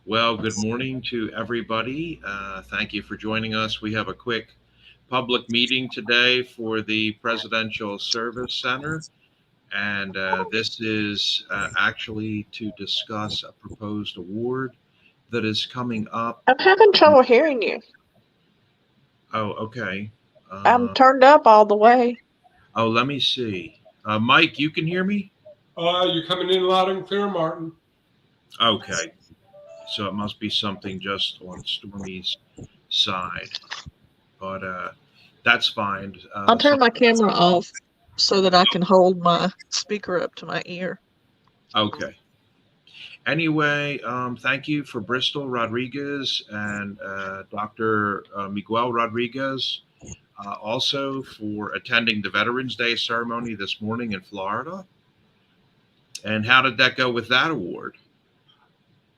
Well, good morning to everybody. Thank you for joining us. We have a quick public meeting today for the Presidential Service Center, and this is actually to discuss a proposed award that is coming up. I'm having trouble hearing you. Oh, okay. I'm Uh, turned up all the way. let me see. Mike, you can hear me? You're coming in loud and clear, Martin. Okay. So it must be something just on Stormy's side, but that's fine. I'll turn my camera off so that I can hold my speaker up to my ear. Okay. Anyway, thank you for Bristol Rodriguez and Dr. Miguel Rodriguez, also for attending the Veterans Day ceremony this morning in Florida. And how did that go with that award?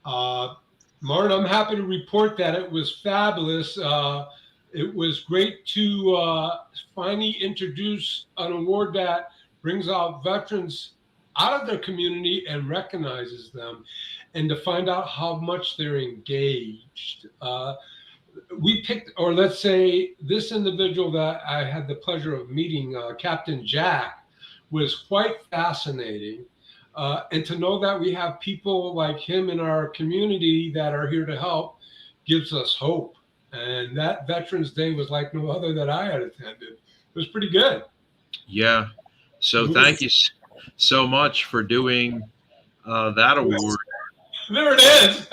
Martin, I'm happy to report that it was fabulous. It was great to finally introduce an award that brings out veterans out of their community and recognizes them, and to find out how much they're engaged. We picked, or let's say this individual that I had the pleasure of meeting, Captain Jack, was quite fascinating. And to know that we have people like him in our community that are here to help gives us hope. And that Veterans Day was like no other that I had attended. It was pretty good. Yeah. So thank you so much for doing that award. There it is.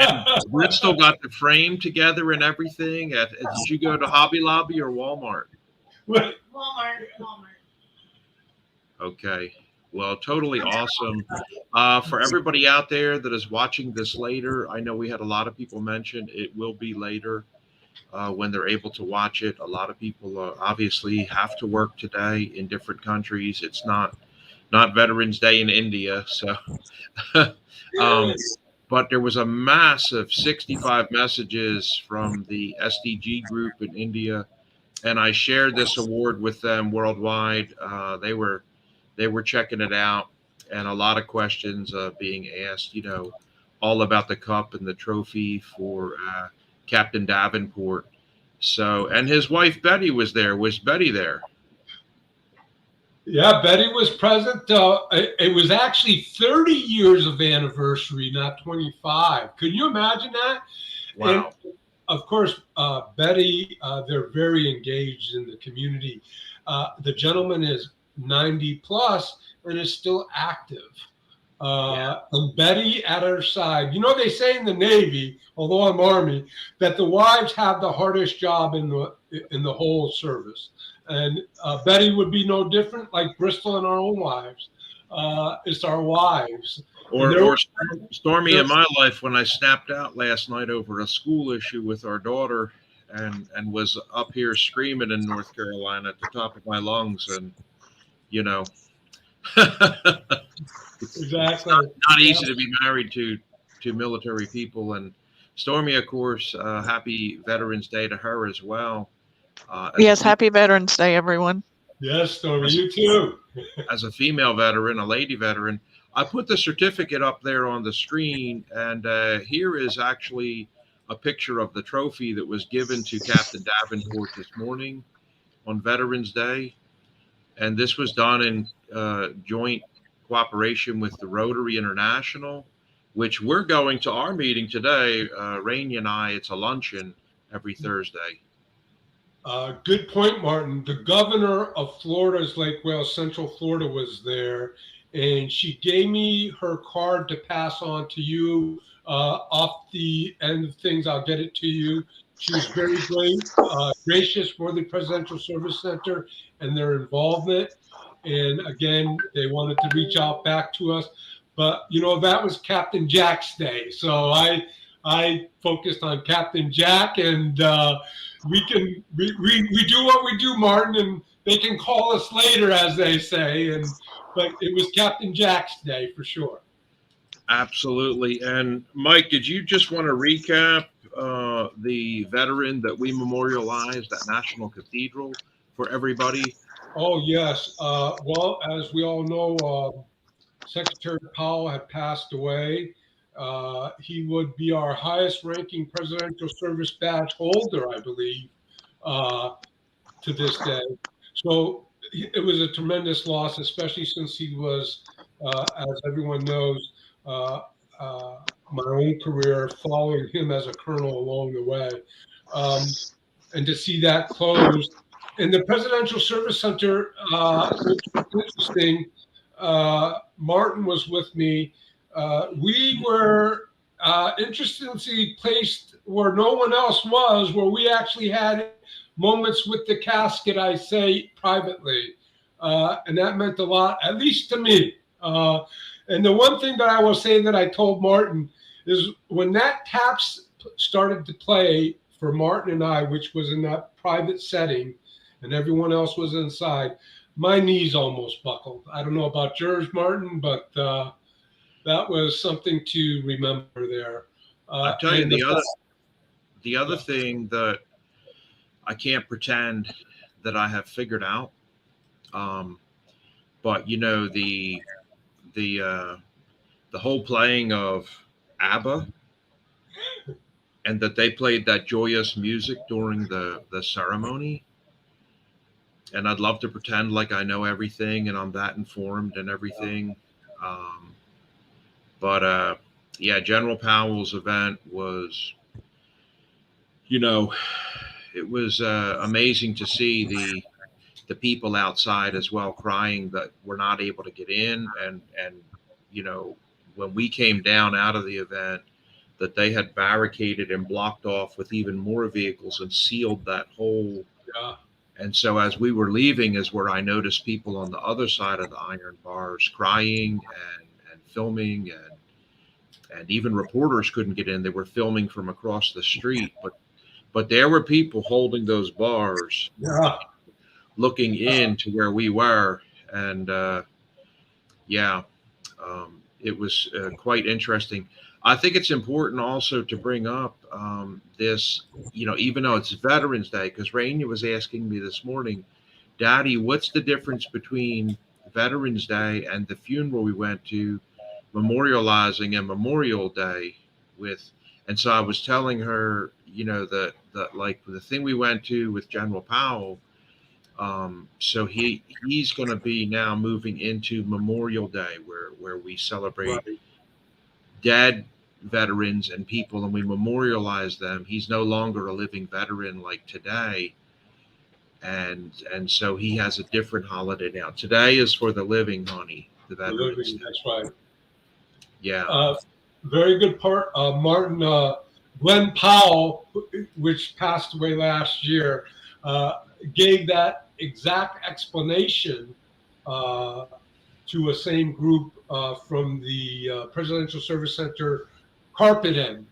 And Bristol got the frame together and everything. Did you go to Hobby Lobby or Walmart? Walmart. Okay. Well, totally awesome. For everybody out there that is watching this later, I know we had a lot of people mention it will be later when they're able to watch it. A lot of people obviously have to work today in different countries. It's not Veterans Day in India, so. But there was a massive 65 messages from the SDG group in India, and I shared this award with them worldwide. They were checking it out, and a lot of questions being asked, all about the cup and the trophy for Captain Davenport. So, and his wife Betty was there. Was Betty there? Yeah, Betty was present. It was actually 30 years of anniversary, not 25. Could you imagine that? Wow. And of course, Betty, they're very engaged in the community. The gentleman is 90 plus and is still active. And Betty at her side. They say in the Navy, although I'm Army, that the wives have the hardest job in the whole service. And Betty would be no different, like Bristol and our own wives. It's our wives. Or Stormy in my life when I snapped out last night over a school issue with our daughter and was up here screaming in North Carolina at the top of my lungs. And, Exactly. Not easy to be married to military people. And Stormy, of course, happy Veterans Day to her as well. Yes, happy Veterans Day, everyone. Yes, Stormy, you too. As a female veteran, a lady veteran, I put the certificate up there on the screen, and here is actually a picture of the trophy that was given to Captain Davenport this morning on Veterans Day. And this was done in joint cooperation with the Rotary International, which we're going to our meeting today. Rainey and I, it's a luncheon every Thursday. Good point, Martin. The governor of Florida's Lake Wales, Central Florida, was there, and she gave me her card to pass on to you. Off the end of things, I'll get it to you. She was very gracious for the Presidential Service Center and their involvement. And again, they wanted to reach out back to us. But, that was Captain Jack's day. So I focused on Captain Jack, and we do what we do, Martin, and they can call us later, as they say. But it was Captain Jack's day for sure. Absolutely. And Mike, did you just want to recap the veteran that we memorialized at National Cathedral for everybody? Oh, yes. Well, as we all know, Secretary Powell had passed away. He would be our highest ranking Presidential Service Badge holder, I believe, to this day. So it was a tremendous loss, especially since he was, as everyone knows, my own career following him as a colonel along the way. And to see that closed. And the Presidential Service Center, which was interesting, Martin was with me. We were interestingly placed where no one else was, where we actually had moments with the casket, I say privately. And that meant a lot, at least to me. And the one thing that I will say that I told Martin is when that taps started to play for Martin and I, which was in that private setting, and everyone else was inside, my knees almost buckled. I don't know about yours, Martin, but that was something to remember there. I'll tell you the other thing that I can't pretend that I have figured out, but you know the whole playing of ABBA, and that they played that joyous music during the ceremony. And I'd love to pretend like I know everything and I'm that informed and everything. But yeah, General Powell's event was, it was amazing to see the people outside as well crying that were not able to get in. And when we came down out of the event, that they had barricaded and blocked off with even more vehicles and sealed that whole. Yeah. And so as we were leaving is where I noticed people on the other side of the iron bars crying and filming, and even reporters couldn't get in. They were filming from across the street, but there were people holding those bars, Yeah. looking in to where we were. And it was quite interesting. I think it's important also to bring up this, even though it's Veterans Day, because Raina was asking me this morning, Daddy, what's the difference between Veterans Day and the funeral we went to, memorializing a Memorial Day with? And so I was telling her, that like the thing we went to with General Powell, so he's going to be now moving into Memorial Day, where we celebrate dead veterans and people, and we memorialize them. He's no longer a living veteran like today, and so he has a different holiday now. Today is for the living, honey. The veterans. That's right. Yeah. Very good part, Martin. Glenn Powell, which passed away last year, gave that exact explanation to a same group from the Presidential Service Center carpet end,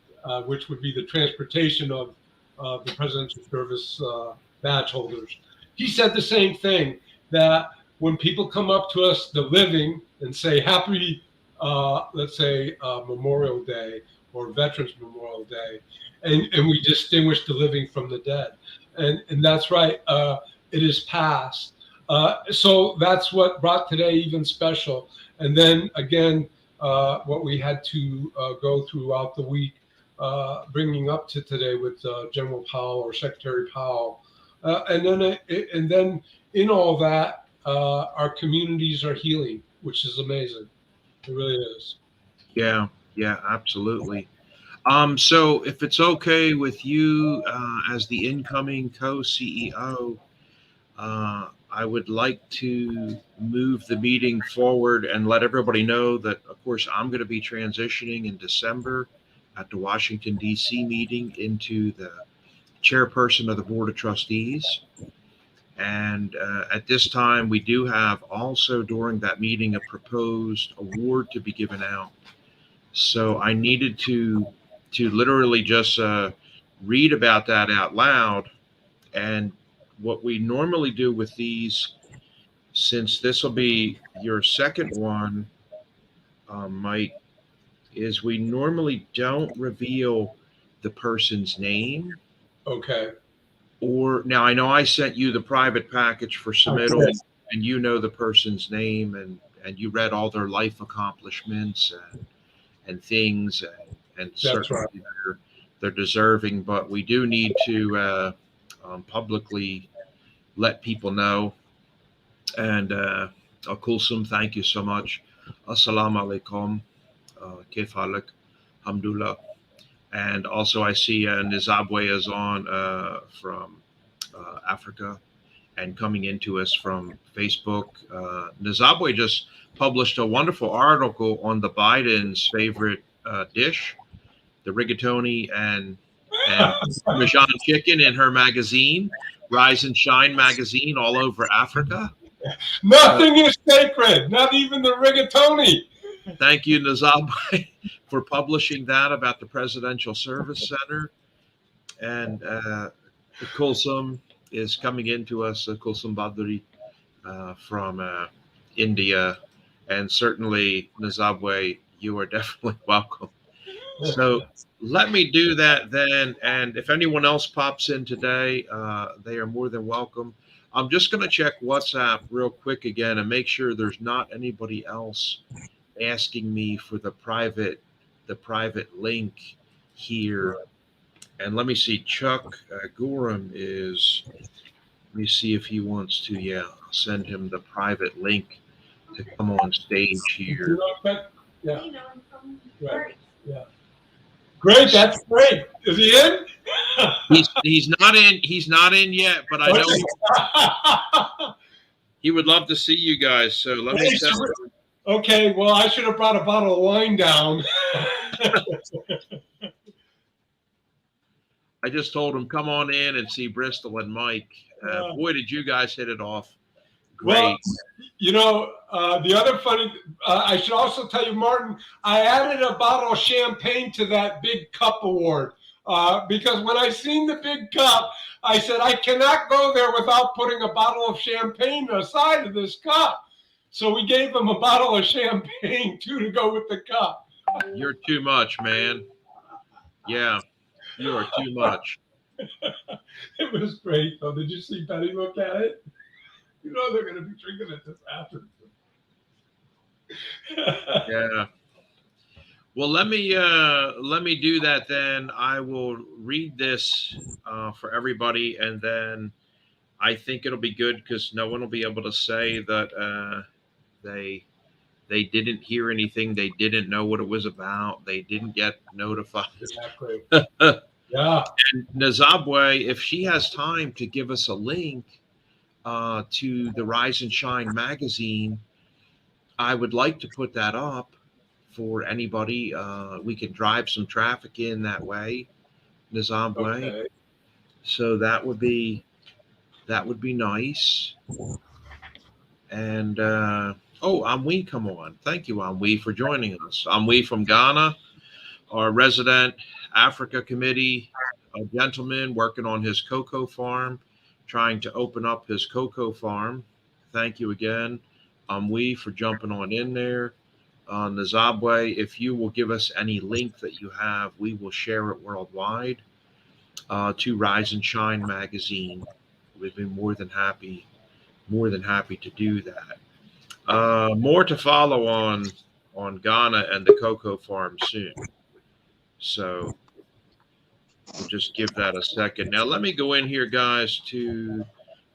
which would be the transportation of the Presidential Service badge holders. He said the same thing, that when people come up to us, the living, and say happy, let's say Memorial Day or Veterans Memorial Day, and we distinguish the living from the dead. And that's right, it is past. So that's what brought today even special. And then again, what we had to go throughout the week, bringing up to today with General Powell or Secretary Powell. And then in all that, our communities are healing, which is amazing. It really is. Yeah, absolutely. So if it's okay with you, as the incoming co-CEO, I would like to move the meeting forward and let everybody know that, of course, I'm going to be transitioning in December at the Washington, D.C. meeting into the chairperson of the Board of Trustees. And at this time, we do have also during that meeting a proposed award to be given out. So I needed to literally just read about that out loud. And what we normally do with these, since this will be your second one, Mike, is we normally don't reveal the person's name. Okay. Or now I know I sent you the private package for submittal, Okay. and you know the person's name and you read all their life accomplishments and things, and That's right. certainly they're deserving. But we do need to publicly let people know. And Kulsum, thank you so much. Assalamu alaikum. Kif halik? Alhamdulillah. And also, I see Nizabwe is on from Africa and coming into us from Facebook. Nizabwe just published a wonderful article on the Biden's favorite dish, the rigatoni and Parmesan chicken, in her magazine, Rise and Shine magazine, all over Africa. Nothing is sacred, not even the rigatoni. Thank you, Nizabwe, for publishing that about the Presidential Service Center. And Kulsum is coming into us, Kulsum Badri from India. And certainly, Nizabwe, you are definitely welcome. So let me do that then. And if anyone else pops in today, they are more than welcome. I'm just going to check WhatsApp real quick again and make sure there's not anybody else asking me for the private link here. And let me see, Chuck Gorham is, let me see if he wants to, I'll send him the private link to come on stage here. Yeah. Right. Yeah. Great, that's great. Is he in? He's not in yet, but I know he would love to see you guys. So let me tell you. Okay, well, I should have brought a bottle of wine down. I just told him, come on in and see Bristol and Mike. Boy, did you guys hit it off. Great. Well, you know, the other funny, I should also tell you, Martin, I added a bottle of champagne to that big cup award because when I seen the big cup, I said, I cannot go there without putting a bottle of champagne aside of this cup. So we gave him a bottle of champagne, too, to go with the cup. You're too much, man. Yeah, you are too much. It was great, though. Did you see Betty look at it? You know they're going to be drinking it this afternoon. Yeah. Well, let me do that then. I will read this for everybody, and then I think it'll be good because no one will be able to say that they didn't hear anything, they didn't know what it was about, they didn't get notified. Exactly. Yeah. And Nizabwe, if she has time to give us a link to the Rise and Shine magazine, I would like to put that up for anybody. We can drive some traffic in that way, Nizabwe. Okay. So that would be nice. And Amwi, come on. Thank you, Amwi, for joining us. Amwi from Ghana, our resident Africa committee, a gentleman working on his cocoa farm, trying to open up his cocoa farm. Thank you again, Amwi, for jumping on in there. Nizabwe, if you will give us any link that you have, we will share it worldwide to Rise and Shine magazine. We'd be more than happy to do that. More to follow on Ghana and the cocoa farm soon. So we'll just give that a second. Now let me go in here, guys, to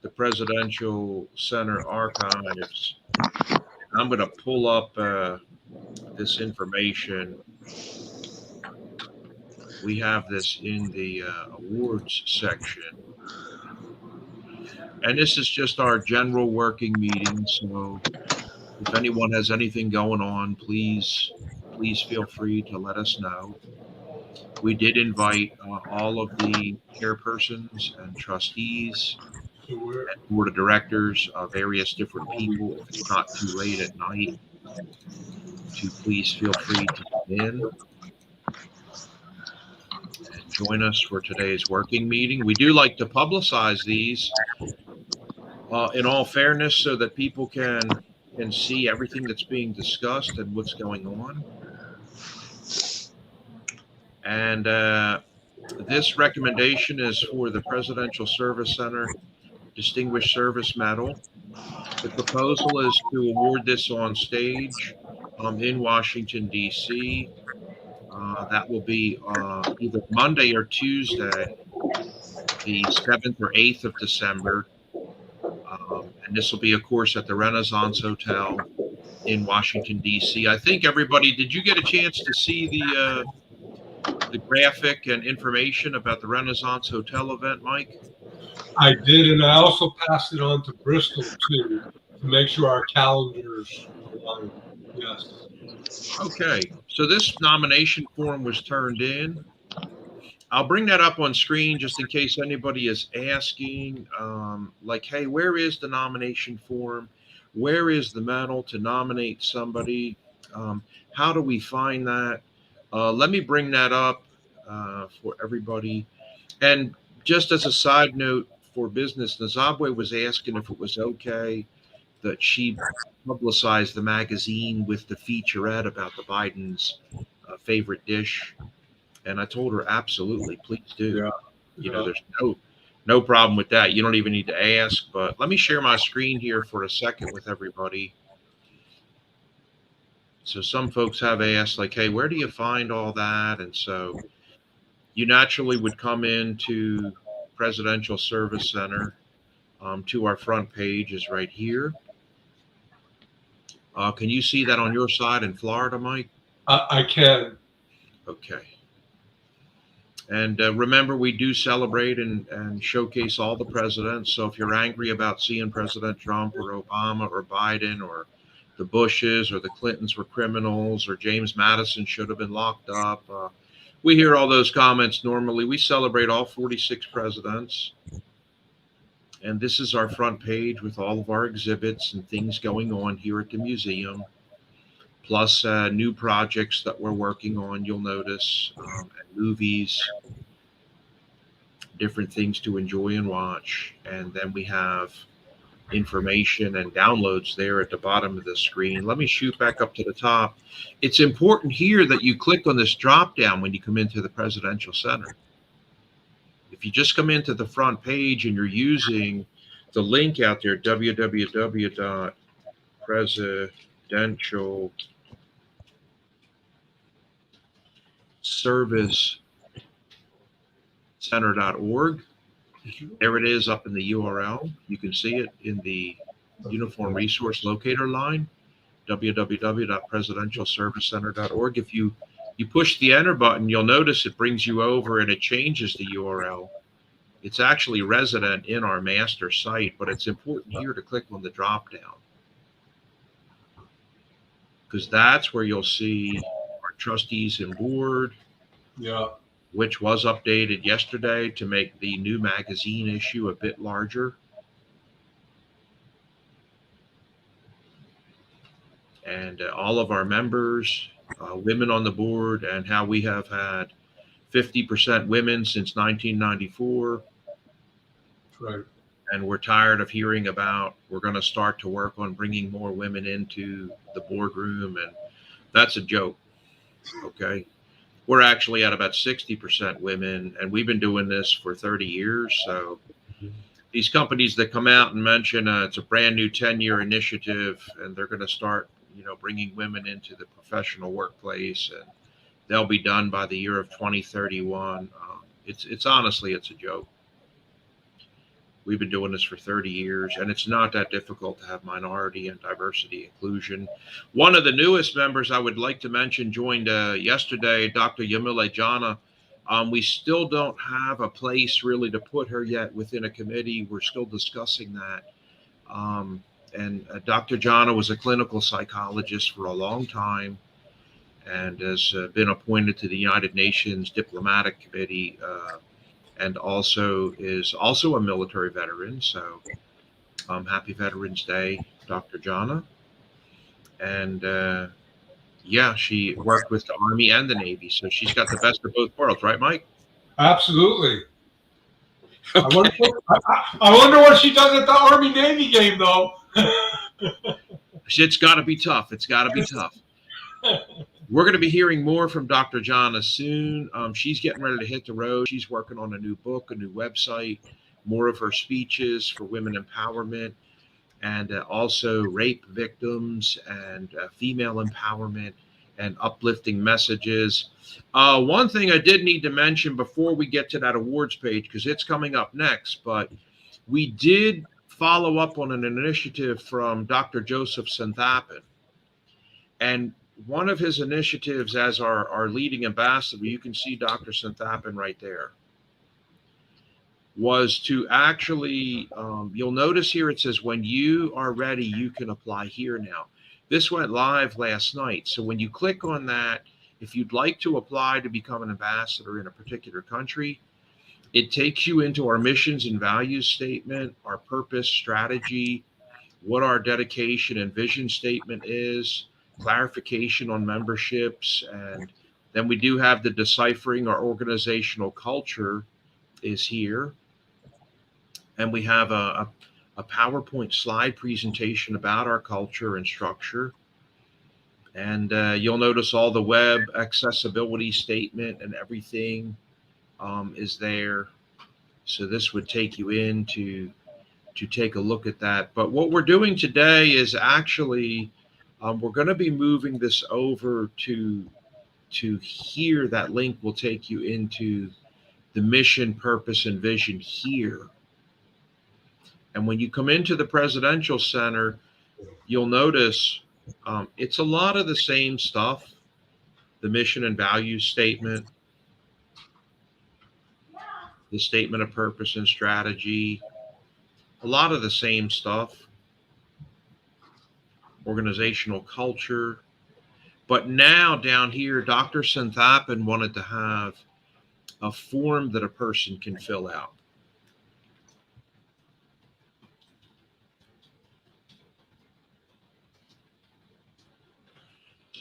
the Presidential Center archives. I'm going to pull up this information. We have this in the awards section. And this is just our general working meeting. So if anyone has anything going on, please feel free to let us know. We did invite all of the chairpersons and trustees and board of directors of various different people. If it's not too late at night, to please feel free to come in and join us for today's working meeting. We do like to publicize these in all fairness so that people can see everything that's being discussed and what's going on. And this recommendation is for the Presidential Service Center Distinguished Service Medal. The proposal is to award this on stage in Washington, D.C. That will be either Monday or Tuesday, the 7th or 8th of December. And this will be, of course, at the Renaissance Hotel in Washington, D.C. I think everybody, did you get a chance to see the graphic and information about the Renaissance Hotel event, Mike? I did, and I also passed it on to Bristol too to make sure our calendars align. Yes. Okay, so this nomination form was turned in. I'll bring that up on screen just in case anybody is asking, like, hey, where is the nomination form? Where is the medal to nominate somebody? How do we find that? Let me bring that up for everybody. And just as a side note for business, Nazabwe was asking if it was okay that she publicized the magazine with the featurette about the Biden's favorite dish. And I told her, absolutely, please do. Yeah. You know, there's no problem with that. You don't even need to ask. But let me share my screen here for a second with everybody. So some folks have asked, like, hey, where do you find all that? And so you naturally would come into Presidential Service Center. To our front page is right here. Can you see that on your side in Florida, Mike? I can. Okay. And remember, we do celebrate and showcase all the presidents. So if you're angry about seeing President Trump or Obama or Biden or the Bushes or the Clintons were criminals or James Madison should have been locked up, we hear all those comments normally. We celebrate all 46 presidents. And this is our front page with all of our exhibits and things going on here at the museum, plus new projects that we're working on, you'll notice, and movies, different things to enjoy and watch. And then we have information and downloads there at the bottom of the screen. Let me shoot back up to the top. It's important here that you click on this drop down when you come into the Presidential Center. If you just come into the front page and you're using the link out there, www.presidentialservicecenter.org, there it is up in the URL. You can see it in the Uniform Resource Locator line, www.presidentialservicecenter.org. If you push the enter button, you'll notice it brings you over and it changes the URL. It's actually resident in our master site, but it's important here to click on the drop down because that's where you'll see our trustees and board, which was updated yesterday to make the new magazine issue a bit larger. And all of our members, women on the board, and how we have had 50% women since 1994. Right. And we're tired of hearing about, we're going to start to work on bringing more women into the boardroom. And that's a joke. Okay. We're actually at about 60% women, and we've been doing this for 30 years. So these companies that come out and mention it's a brand new 10-year initiative and they're going to start, bringing women into the professional workplace and they'll be done by the year of 2031. It's honestly, it's a joke. We've been doing this for 30 years, and it's not that difficult to have minority and diversity inclusion. One of the newest members I would like to mention joined yesterday, Dr. Yamile Jana. We still don't have a place really to put her yet within a committee. We're still discussing that. And Dr. Jana was a clinical psychologist for a long time and has been appointed to the United Nations Diplomatic Committee, and also is also a military veteran. So happy Veterans Day, Dr. Jana. And she worked with the Army and the Navy. So she's got the best of both worlds, right, Mike? Absolutely. Okay. I wonder what she does at the Army-Navy game, though. It's got to be tough. It's got to be tough. We're going to be hearing more from Dr. Jana soon. She's getting ready to hit the road. She's working on a new book, a new website. more of her speeches for women empowerment, and also rape victims and female empowerment and uplifting messages. One thing I did need to mention before we get to that awards page, because it's coming up next, but we did follow up on an initiative from Dr. Joseph Santhapan. And one of his initiatives as our leading ambassador, you can see Dr. Santhapan right there, was to actually, you'll notice here it says, when you are ready, you can apply here now. This went live last night. So when you click on that, if you'd like to apply to become an ambassador in a particular country, it takes you into our missions and values statement, our purpose, strategy, what our dedication and vision statement is, clarification on memberships, and then we do have the deciphering our organizational culture is here. And we have a PowerPoint slide presentation about our culture and structure. And you'll notice all the web accessibility statement and everything is there. So this would take you in to take a look at that. But what we're doing today is actually, we're going to be moving this over to here. That link will take you into the mission, purpose, and vision here. And when you come into the Presidential Center, you'll notice it's a lot of the same stuff. The mission and values statement, the statement of purpose and strategy, a lot of the same stuff. Organizational culture. But now down here, Dr. Santhapan wanted to have a form that a person can fill out.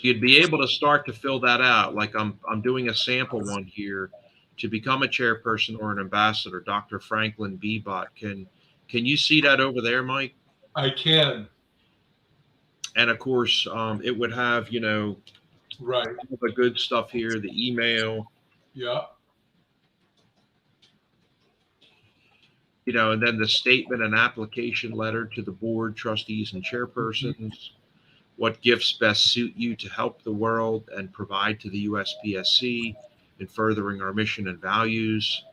You'd be able to start to fill that out. Like I'm doing a sample one here. To become a chairperson or an ambassador, Dr. Franklin Bebot. Can you see that over there, Mike? I can. And of course, it would have, Right. all the good stuff here, the email. Yeah. And then the statement and application letter to the board, trustees, and chairpersons. What gifts best suit you to help the world and provide to the USPSC in furthering our mission and values.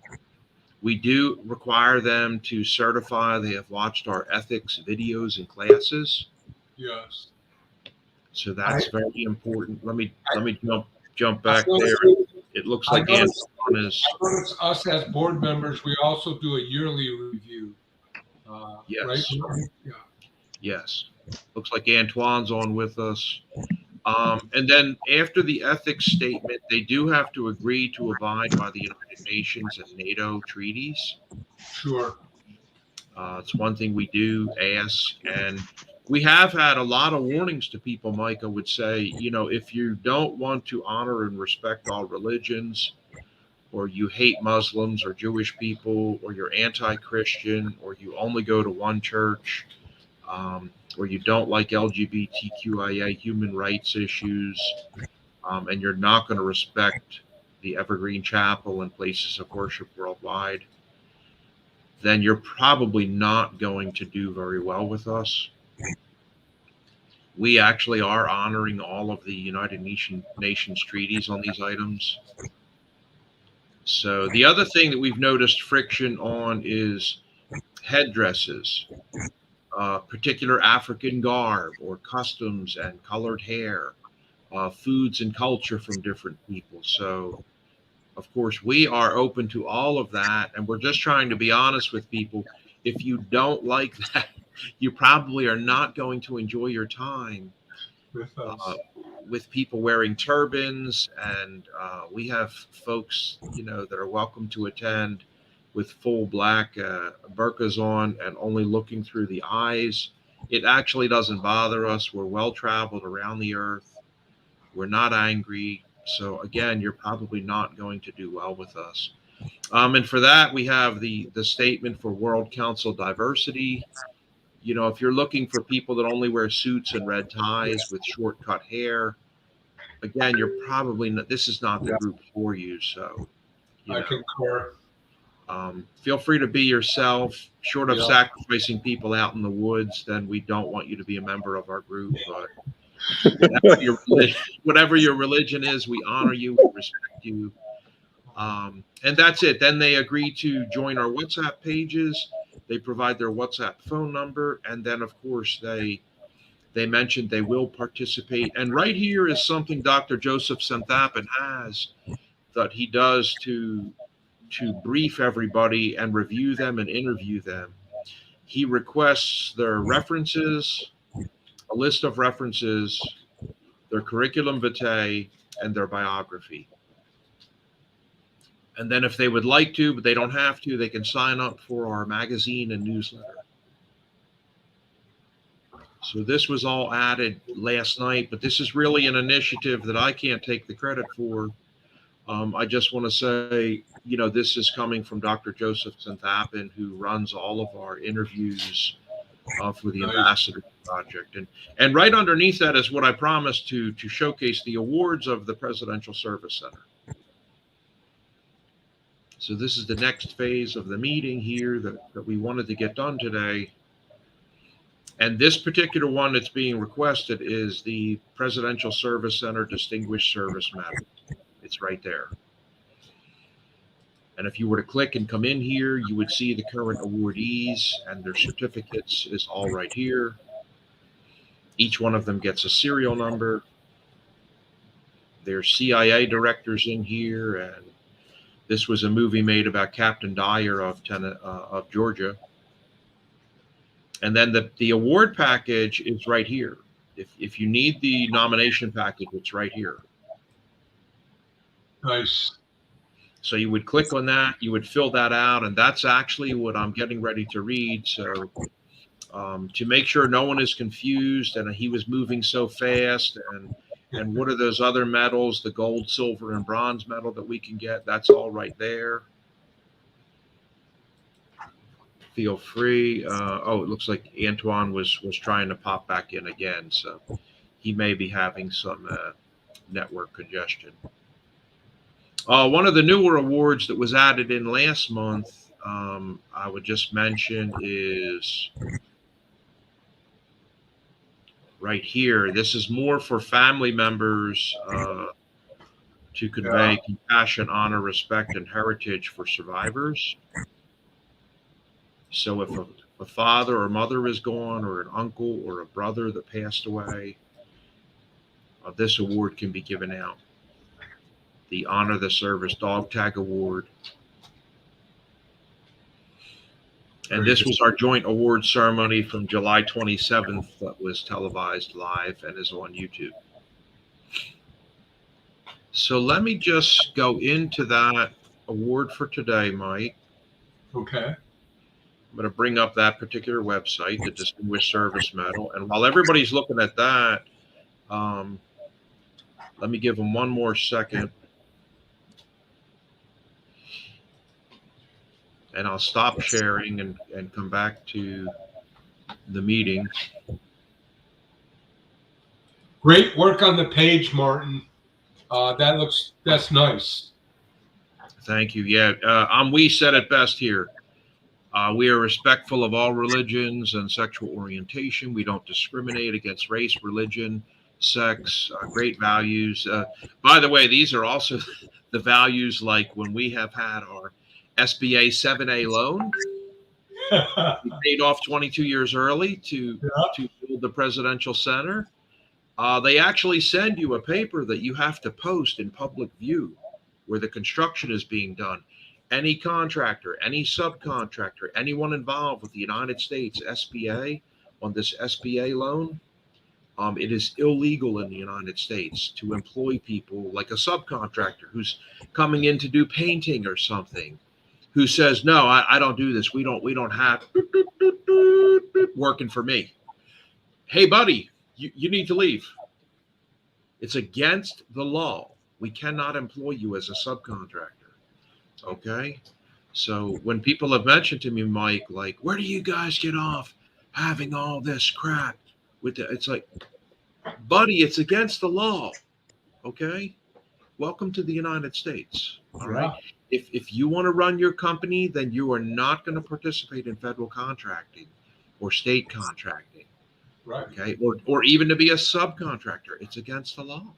We do require them to certify they have watched our ethics videos and classes. Yes. So that's very important. Let me jump back there. It looks like Antoine is. I notice us as board members, we also do a yearly review. Yes. Right? Yeah. Yes. Looks like Antoine's on with us. And then after the ethics statement, they do have to agree to abide by the United Nations and NATO treaties. Sure. It's one thing we do ask, and we have had a lot of warnings to people, Mike. I would say, if you don't want to honor and respect all religions, or you hate Muslims or Jewish people, or you're anti-Christian, or you only go to one church, or you don't like LGBTQIA human rights issues, and you're not going to respect the Evergreen Chapel and places of worship worldwide, then you're probably not going to do very well with us. We actually are honoring all of the United Nations treaties on these items. So the other thing that we've noticed friction on is headdresses, particular African garb or customs and colored hair, foods and culture from different people. So, of course, we are open to all of that, and we're just trying to be honest with people. If you don't like that, you probably are not going to enjoy your time with people wearing turbans, and we have folks, that are welcome to attend with full black burqas on and only looking through the eyes. It actually doesn't bother us. We're well traveled around the earth. We're not angry. So again, you're probably not going to do well with us. And for that, we have the statement for World Council Diversity. If you're looking for people that only wear suits and red ties with short cut hair, again, you're probably not, this is not the group for you. So, I concur. Feel free to be yourself. Short of Yeah. sacrificing people out in the woods, then we don't want you to be a member of our group. But whatever your religion is, we honor you, we respect you. And that's it. Then they agree to join our WhatsApp pages. They provide their WhatsApp phone number, and then of course they mentioned they will participate. And right here is something Dr. Joseph Santhapan has that he does to brief everybody and review them and interview them. He requests their references, a list of references, their curriculum vitae, and their biography. And then if they would like to, but they don't have to, they can sign up for our magazine and newsletter. So this was all added last night, but this is really an initiative that I can't take the credit for. I just want to say, this is coming from Dr. Joseph Santhapan, who runs all of our interviews for the Ambassador Project. And right underneath that is what I promised to showcase the awards of the Presidential Service Center. So this is the next phase of the meeting here that we wanted to get done today. And this particular one that's being requested is the Presidential Service Center Distinguished Service Medal. It's right there. And if you were to click and come in here, you would see the current awardees and their certificates is all right here. Each one of them gets a serial number. There's CIA directors in here, and this was a movie made about Captain Dyer of Georgia. And then the award package is right here. If you need the nomination package, it's right here. Nice. So you would click on that, you would fill that out, and that's actually what I'm getting ready to read. So to make sure no one is confused, and he was moving so fast, and what are those other medals, the gold, silver, and bronze medal that we can get, that's all right there. Feel free. Oh, it looks like Antoine was trying to pop back in again, so he may be having some network congestion. One of the newer awards that was added in last month, I would just mention, is right here. This is more for family members to convey compassion, honor, respect, and heritage for survivors. So if a father or mother is gone, or an uncle or a brother that passed away, this award can be given out. The Honor the Service Dog Tag Award. And this was our joint award ceremony from July 27th that was televised live and is on YouTube. So let me just go into that award for today, Mike. Okay. I'm going to bring up that particular website, the Distinguished Service Medal. And while everybody's looking at that, let me give them one more second. And I'll stop sharing and come back to the meeting. Great work on the page, Martin. That's nice. Thank you. Yeah, we said it best here. We are respectful of all religions and sexual orientation. We don't discriminate against race, religion, sex, great values. By the way, these are also the values like when we have had our SBA 7A loan. We paid off 22 years early to build the Presidential Center. They actually send you a paper that you have to post in public view where the construction is being done. Any contractor, any subcontractor, anyone involved with the United States SBA on this SBA loan, it is illegal in the United States to employ people like a subcontractor who's coming in to do painting or something, who says, no, I don't do this. We don't have working for me. Hey, buddy, you need to leave. It's against the law. We cannot employ you as a subcontractor. Okay. So when people have mentioned to me, Mike, like, where do you guys get off having all this crap with it's like, buddy, it's against the law. Okay. Welcome to the United States. All right. if you want to run your company, then you are not going to participate in federal contracting or state contracting. Right. Okay. Or even to be a subcontractor. It's against the law.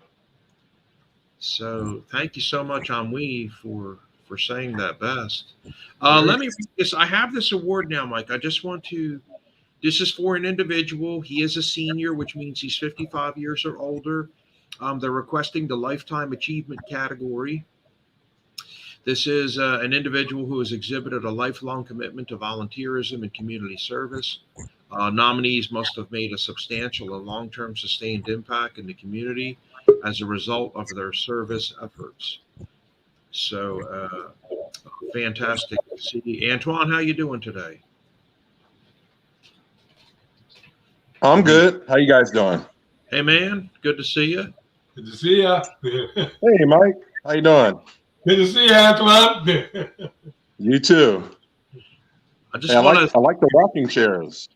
So thank you so much, Amwi, for saying that best. Let me read this. I have this award now, Mike. I just want to. This is for an individual. He is a senior, which means he's 55 years or older. They're requesting the Lifetime Achievement category. This is an individual who has exhibited a lifelong commitment to volunteerism and community service. Nominees must have made a substantial and long-term sustained impact in the community as a result of their service efforts. So fantastic to see. Antoine, how you doing today? I'm good. How you guys doing? Hey, man. Good to see you. Good to see you. Hey, Mike. How you doing? Good to see you, Antoine. You too. I just Hey, want I like the rocking chairs.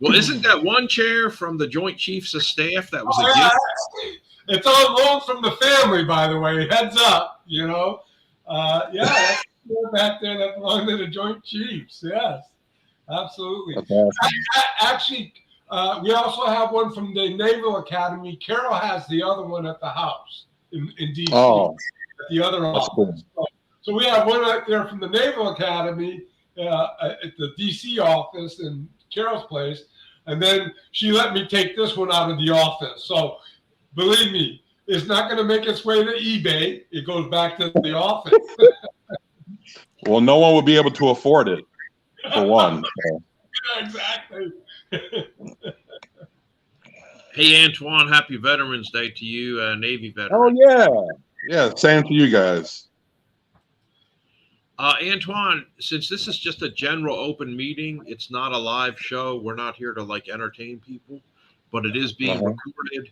Well, isn't that one chair from the Joint Chiefs of Staff that was a gift? It's on loan from the family, by the way. Heads up, you know. That's back there that belonged to the Joint Chiefs. Yes, absolutely. That's awesome. Actually, we also have one from the Naval Academy. Carol has the other one at the house in D.C. Oh, at the other office. cool. So we have one right there from the Naval Academy at the D.C. office in Carol's place. And then she let me take this one out of the office. So believe me, it's not going to make its way to eBay. It goes back to the office. Well, no one would be able to afford it, for one. So. Yeah, exactly. Hey, Antoine, happy Veterans Day to you, Navy veteran. Oh, yeah. Yeah, same to you guys. Antoine, since this is just a general open meeting, it's not a live show. We're not here to like entertain people, but it is being recorded.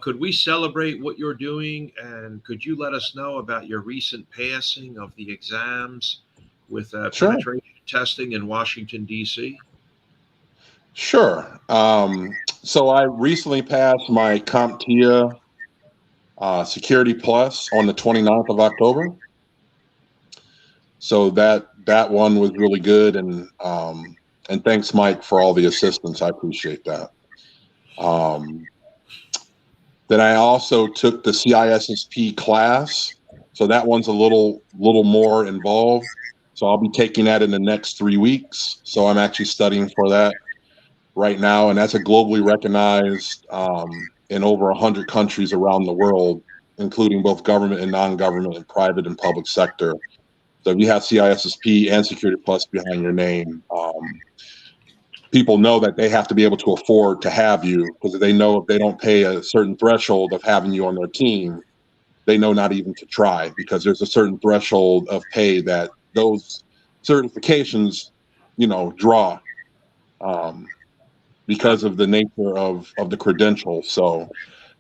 Could we celebrate what you're doing, and could you let us know about your recent passing of the exams with penetration testing in Washington, D.C.? Sure. So I recently passed my CompTIA Security Plus on the 29th of October. So that one was really good, and thanks, Mike, for all the assistance. I appreciate that. Then I also took the CISSP class, so that one's a little more involved. So I'll be taking that in the next 3 weeks. So I'm actually studying for that right now, and that's a globally recognized in over 100 countries around the world, including both government and non-government and private and public sector. So if you have CISSP and Security Plus behind your name, people know that they have to be able to afford to have you, because they know if they don't pay a certain threshold of having you on their team, they know not even to try, because there's a certain threshold of pay that those certifications, draw because of the nature of the credentials. So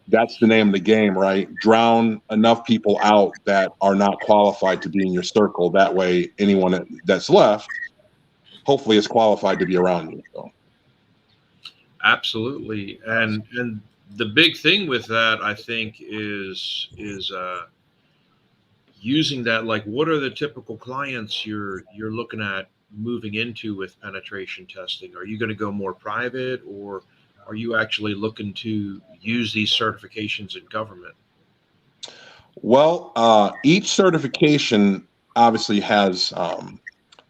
that's the name of the game, right? Drown enough people out that are not qualified to be in your circle. That way, anyone that's left, hopefully, is qualified to be around you. So. Absolutely, and the big thing with that, I think, is using that. Like, what are the typical clients you're looking at moving into with penetration testing? Are you going to go more private, or are you actually looking to use these certifications in government? Well, each certification obviously has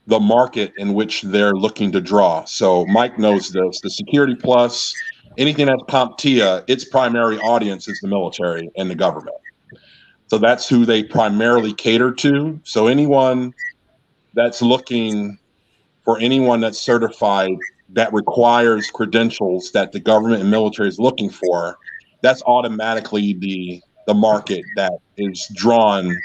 the market in which they're looking to draw. So Mike knows this. The Security Plus, anything that's CompTIA, its primary audience is the military and the government. So that's who they primarily cater to. So anyone that's looking for anyone that's certified that requires credentials that the government and military is looking for, that's automatically the market that is drawn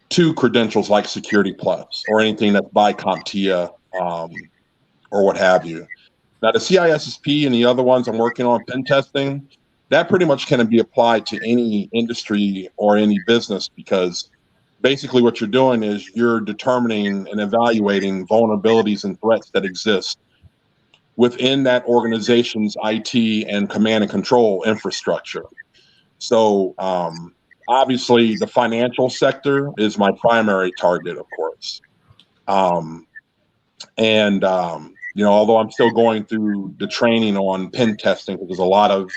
to credentials like Security Plus or anything that's by CompTIA or what have you. Now, the CISSP and the other ones I'm working on, pen testing, that pretty much can be applied to any industry or any business, because basically what you're doing is you're determining and evaluating vulnerabilities and threats that exist within that organization's IT and command and control infrastructure. So obviously the financial sector is my primary target, of course. Although I'm still going through the training on pen testing, because there's a lot of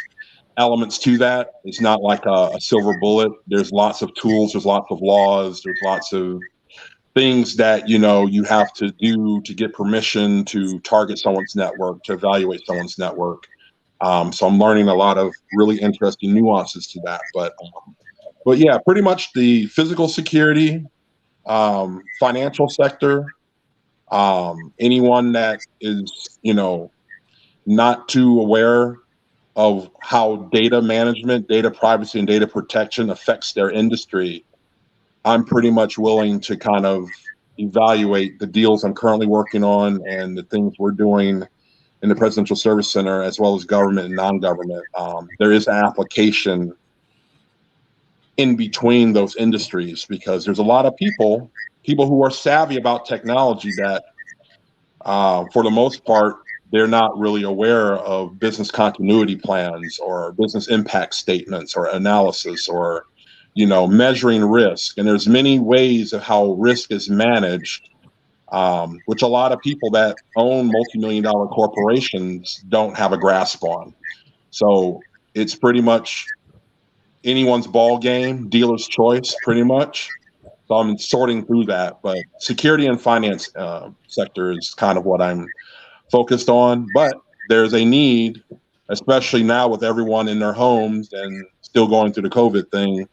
elements to that. It's not like a silver bullet. There's lots of tools, there's lots of laws, there's lots of things that, you have to do to get permission to target someone's network, to evaluate someone's network. So I'm learning a lot of really interesting nuances to that. But yeah, pretty much the physical security, financial sector, anyone that is, not too aware of how data management, data privacy, and data protection affects their industry, I'm pretty much willing to kind of evaluate the deals I'm currently working on and the things we're doing in the Presidential Service Center, as well as government and non-government. There is an application in between those industries, because there's a lot of people who are savvy about technology that, for the most part, they're not really aware of business continuity plans or business impact statements or analysis or, measuring risk. And there's many ways of how risk is managed, which a lot of people that own multi-million-dollar corporations don't have a grasp on. So it's pretty much anyone's ball game, dealer's choice, pretty much. So I'm sorting through that, but security and finance sector is kind of what I'm focused on. But there's a need, especially now with everyone in their homes and still going through the COVID thing,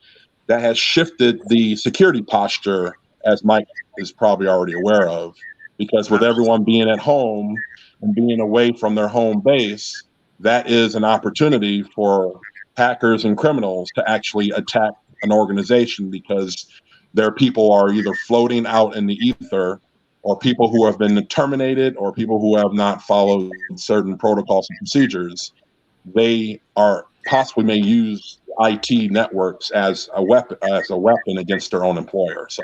that has shifted the security posture, as Mike is probably already aware of, because with everyone being at home and being away from their home base, that is an opportunity for hackers and criminals to actually attack an organization, because their people are either floating out in the ether, or people who have been terminated, or people who have not followed certain protocols and procedures. They are possibly may use IT networks as a weapon against their own employer. So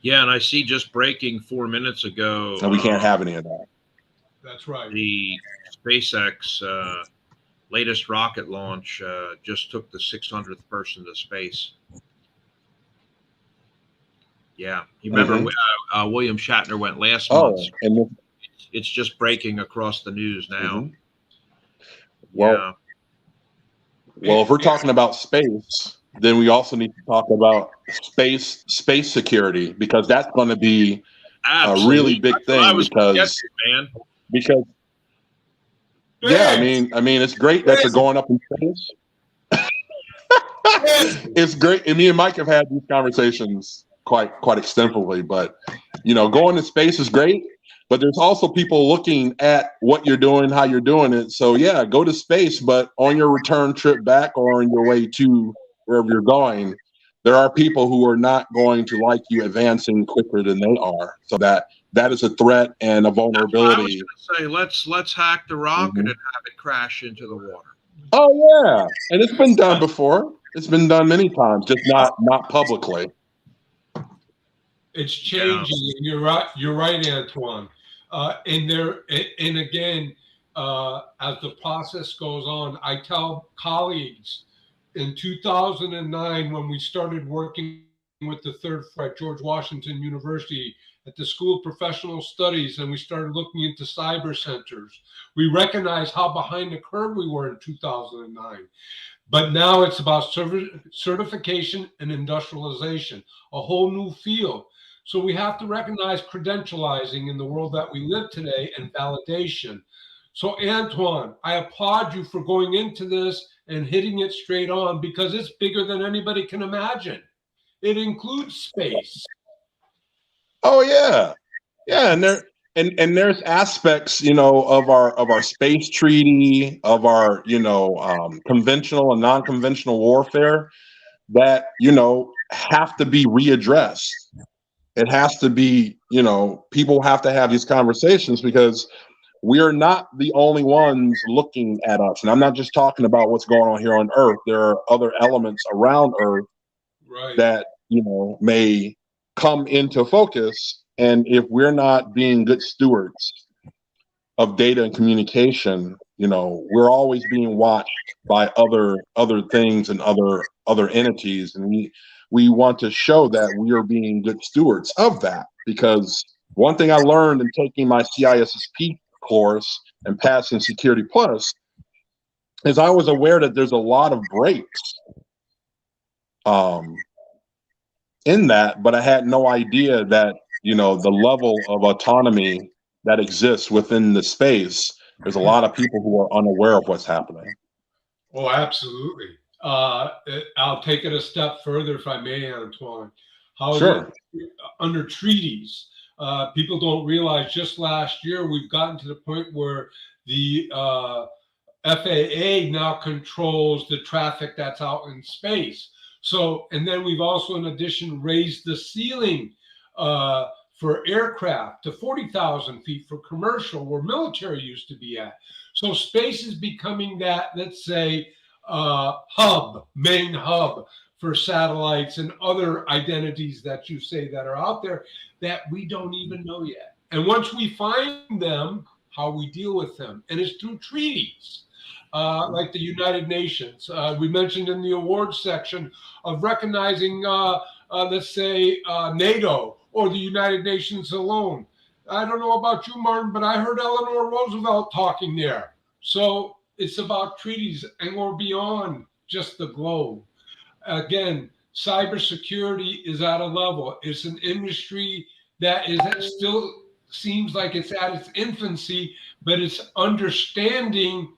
Yeah, and I see just breaking 4 minutes ago. we can't have any of that. That's right. The SpaceX latest rocket launch just took the 600th person to space. Yeah, you remember William Shatner went last month. And it's just breaking across the news now. Well, if we're talking about space, then we also need to talk about space security, because that's going to be a really big thing. Because yeah, I mean, it's great that they're going up in space. It's great, and me and Mike have had these conversations quite extensively. But going to space is great. But there's also people looking at what you're doing, how you're doing it. So yeah, go to space, but on your return trip back or on your way to wherever you're going, there are people who are not going to like you advancing quicker than they are. So that is a threat and a vulnerability. I was going to say, let's hack the rocket and have it crash into the water. Oh yeah, and it's been done before. It's been done many times, just not publicly. It's changing. Yeah. You're right, Antoine. And again, as the process goes on, I tell colleagues in 2009, when we started working with the third at George Washington University at the School of Professional Studies, and we started looking into cyber centers, we recognized how behind the curve we were in 2009. But now it's about certification and industrialization, a whole new field. So we have to recognize credentializing in the world that we live today and validation. So Antoine, I applaud you for going into this and hitting it straight on, because it's bigger than anybody can imagine. It includes space. Oh yeah. Yeah, and there's aspects, of our space treaty, of our, conventional and non-conventional warfare that, have to be readdressed. It has to be, people have to have these conversations, because we are not the only ones looking at us. And I'm not just talking about what's going on here on Earth. There are other elements around Earth that, may come into focus. And if we're not being good stewards of data and communication, we're always being watched by other things and other entities, and we want to show that we are being good stewards of that. Because one thing I learned in taking my CISSP course and passing Security Plus is I was aware that there's a lot of breaks in that, but I had no idea that the level of autonomy that exists within the space. There's a lot of people who are unaware of what's happening. Oh, absolutely. I'll take it a step further, if I may, Antoine. How Sure. Under treaties, people don't realize just last year we've gotten to the point where the FAA now controls the traffic that's out in space. So, and then we've also, in addition, raised the ceiling for aircraft to 40,000 feet for commercial, where military used to be at. So space is becoming that, let's say, main hub for satellites and other identities that you say that are out there that we don't even know yet. And once we find them, how we deal with them, and it's through treaties. Like the United Nations. We mentioned in the awards section of recognizing, let's say, NATO or the United Nations alone. I don't know about you, Martin, but I heard Eleanor Roosevelt talking there. So it's about treaties, and we're beyond just the globe. Again, cybersecurity is at a level. It's an industry that still seems like it's at its infancy, but it's understanding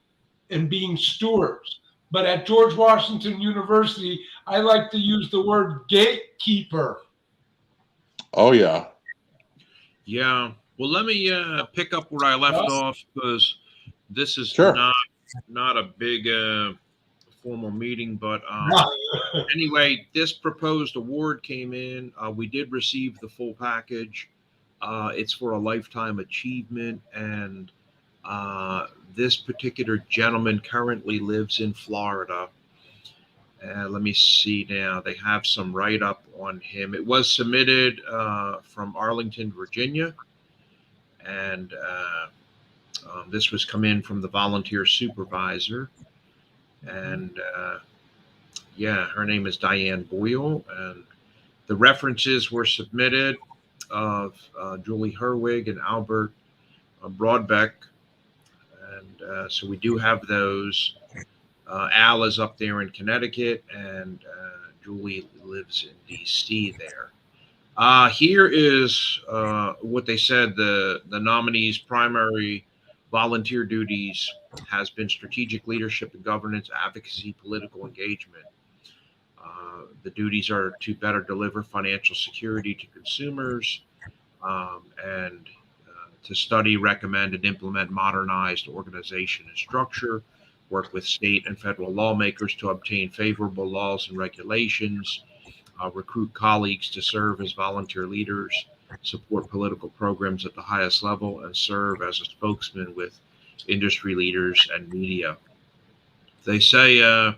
and being stewards. But at George Washington University, I like to use the word gatekeeper. Oh, yeah. Yeah. Well, let me pick up where I left off, because this is Sure. not a big formal meeting. But anyway, this proposed award came in. We did receive the full package. It's for a lifetime achievement, and this particular gentleman currently lives in Florida. Let me see now. They have some write-up on him. It was submitted from Arlington, Virginia, and this was come in from the volunteer supervisor. And yeah, her name is Diane Boyle, and the references were submitted of Julie Herwig and Albert Broadbeck. And so we do have those. Al is up there in Connecticut, and Julie lives in DC there. Here is what they said. The nominee's primary volunteer duties has been strategic leadership and governance, advocacy, political engagement. The duties are to better deliver financial security to consumers, and to study, recommend, and implement modernized organization and structure, work with state and federal lawmakers to obtain favorable laws and regulations, recruit colleagues to serve as volunteer leaders, support political programs at the highest level, and serve as a spokesman with industry leaders and media. They say the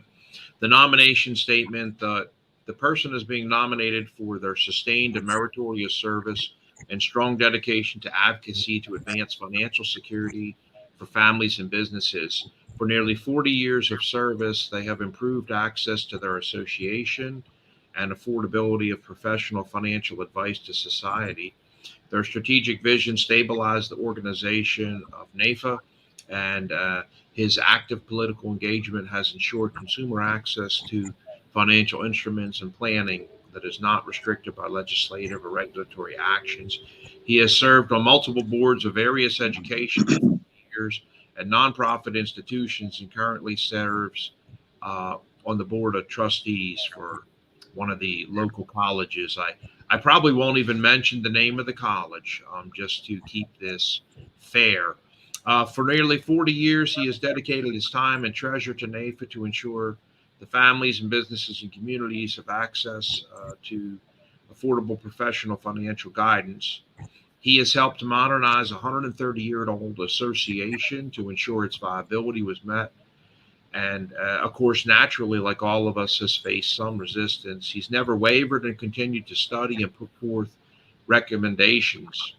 nomination statement that the person is being nominated for their sustained and meritorious service and strong dedication to advocacy to advance financial security for families and businesses. For nearly 40 years of service, they have improved access to their association and affordability of professional financial advice to society. Their strategic vision stabilized the organization of NAFA, and his active political engagement has ensured consumer access to financial instruments and planning that is not restricted by legislative or regulatory actions. He has served on multiple boards of various education years and nonprofit institutions, and currently serves on the board of trustees for one of the local colleges. I probably won't even mention the name of the college, just to keep this fair. For nearly 40 years, he has dedicated his time and treasure to NAFA to ensure the families and businesses and communities have access to affordable professional financial guidance. He has helped to modernize a 130-year-old association to ensure its viability was met. And of course, naturally, like all of us, has faced some resistance. He's never wavered and continued to study and put forth recommendations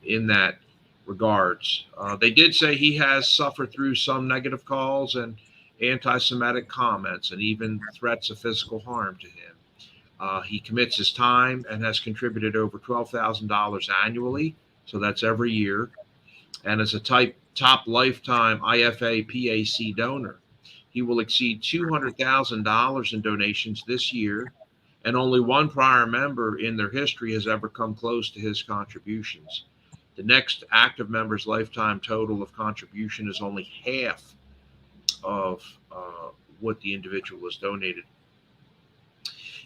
in that Regards. They did say he has suffered through some negative calls and anti-Semitic comments and even threats of physical harm to him. He commits his time and has contributed over $12,000 annually, so that's every year, and is a top lifetime IFA PAC donor. He will exceed $200,000 in donations this year, and only one prior member in their history has ever come close to his contributions. The next active member's lifetime total of contribution is only half of what the individual has donated.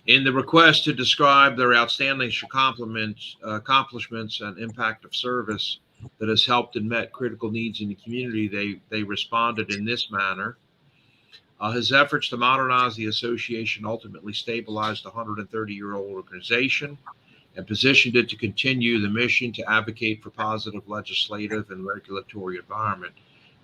In the request to describe their outstanding accomplishments and impact of service that has helped and met critical needs in the community, they responded in this manner. His efforts to modernize the association ultimately stabilized a 130-year-old organization and positioned it to continue the mission to advocate for positive legislative and regulatory environment,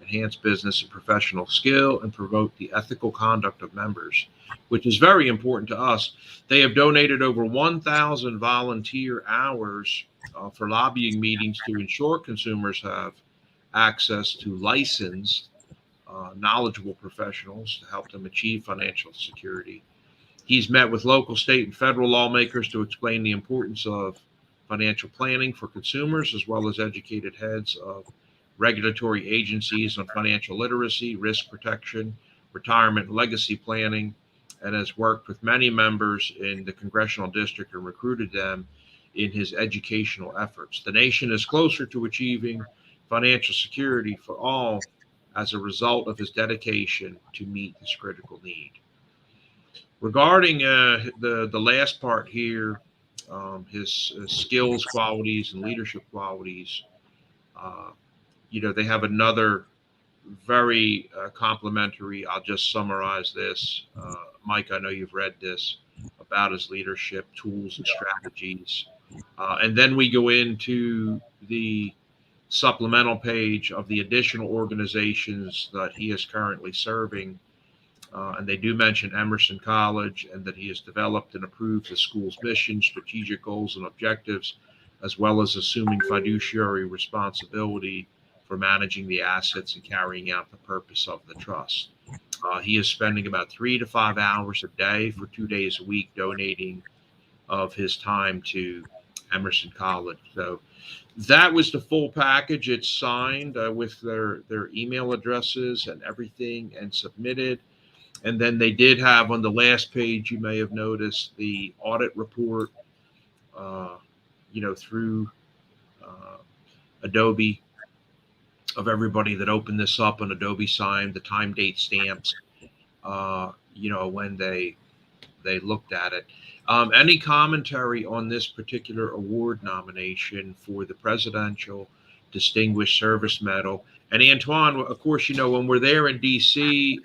enhance business and professional skill, and promote the ethical conduct of members, which is very important to us. They have donated over 1,000 volunteer hours for lobbying meetings to ensure consumers have access to licensed, knowledgeable professionals to help them achieve financial security. He's met with local, state, and federal lawmakers to explain the importance of financial planning for consumers, as well as educated heads of regulatory agencies on financial literacy, risk protection, retirement, and legacy planning, and has worked with many members in the congressional district and recruited them in his educational efforts. The nation is closer to achieving financial security for all as a result of his dedication to meet this critical need. Regarding the last part here, his skills, qualities, and leadership qualities, they have another very complimentary. I'll just summarize this. Mike, I know you've read this about his leadership tools and strategies. And then we go into the supplemental page of the additional organizations that he is currently serving. And they do mention Emerson College and that he has developed and approved the school's mission, strategic goals, and objectives, as well as assuming fiduciary responsibility for managing the assets and carrying out the purpose of the trust. He is spending about 3 to 5 hours a day for 2 days a week donating of his time to Emerson College. So that was the full package. It's signed with their email addresses and everything and submitted. And then they did have on the last page, you may have noticed the audit report, through Adobe of everybody that opened this up on Adobe Sign, the time, date stamps, when they looked at it. Any commentary on this particular award nomination for the Presidential Distinguished Service Medal? And Antoine, of course, when we're there in DC,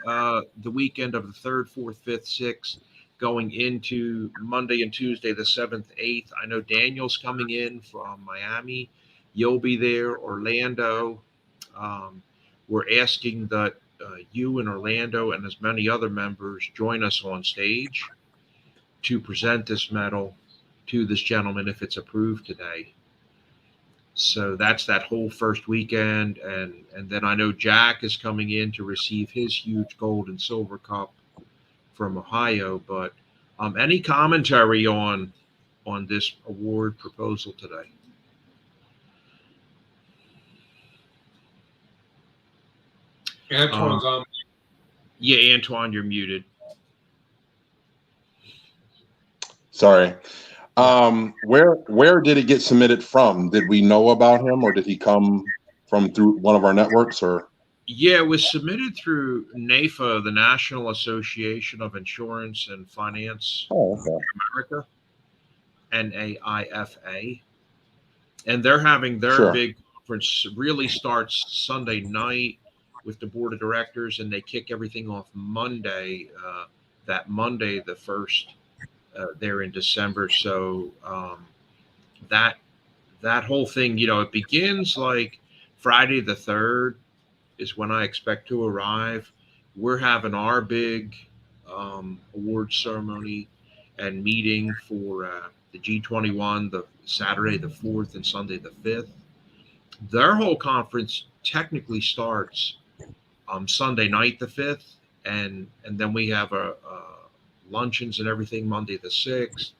the weekend of the 3rd, 4th, 5th, 6th, going into Monday and Tuesday, the 7th, 8th, I know Daniel's coming in from Miami. You'll be there, Orlando. We're asking that you and Orlando and as many other members join us on stage to present this medal to this gentleman if it's approved today. So that's that whole first weekend. And then I know Jack is coming in to receive his huge gold and silver cup from Ohio. But any commentary on this award proposal today? Antoine's on. Yeah, Antoine, you're muted. Sorry. Where did it get submitted from? Did we know about him, or did he come from through one of our networks? Or yeah, it was submitted through NAIFA, the National Association of Insurance and Finance America, NAIFA, and they're having their big conference. Really starts Sunday night with the board of directors, and they kick everything off Monday. That Monday, the 1st. There in December. So that whole thing, it begins like Friday the 3rd is when I expect to arrive. We're having our big award ceremony and meeting for the G21, the Saturday the 4th and Sunday the 5th. their whole conference technically starts Sunday night the 5th, and then we have a luncheons and everything Monday the 6th,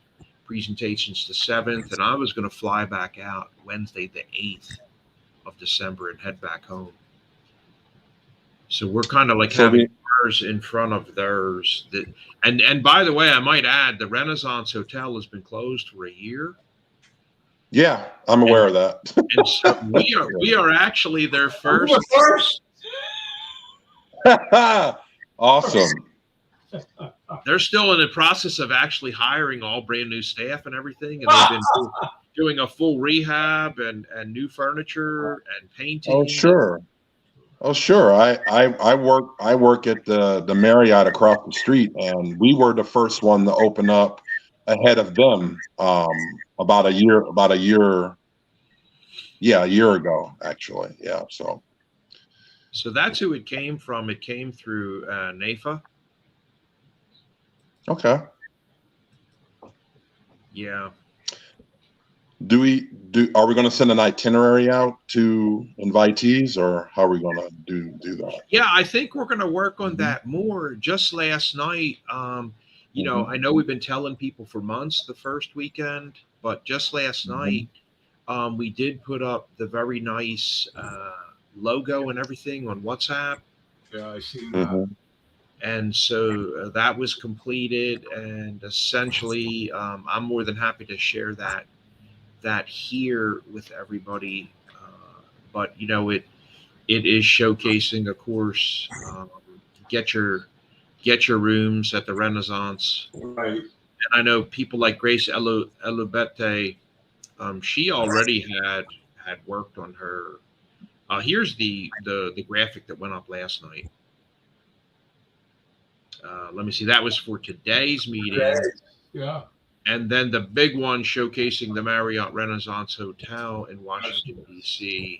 presentations the 7th, and I was going to fly back out Wednesday the 8th of December and head back home. So we're kind of like having ours in front of theirs. And by the way, I might add, the Renaissance Hotel has been closed for a year. Yeah, I'm aware of that. And so we are actually their first. Awesome. They're still in the process of actually hiring all brand new staff and everything, and they've been doing a full rehab and new furniture and painting. Oh sure. Oh sure. I work at the Marriott across the street, and we were the first one to open up ahead of them about a year ago, actually. Yeah. So that's who it came from. It came through NAFA. Okay. Yeah. Are we going to send an itinerary out to invitees, or how are we going to do that? Yeah, I think we're going to work on that more. Just last night, you know, I know we've been telling people for months the first weekend, but just last night, we did put up the very nice logo and everything on WhatsApp. Yeah, I see that. And so that was completed, and essentially, I'm more than happy to share that here with everybody. But you know, it is showcasing, of course, get your rooms at the Renaissance. Right. And I know people like Grace Elubete, she already had worked on her. Here's the graphic that went up last night. Let me see. That was for today's meeting. Yeah. And then the big one showcasing the Marriott Renaissance Hotel in Washington, D.C.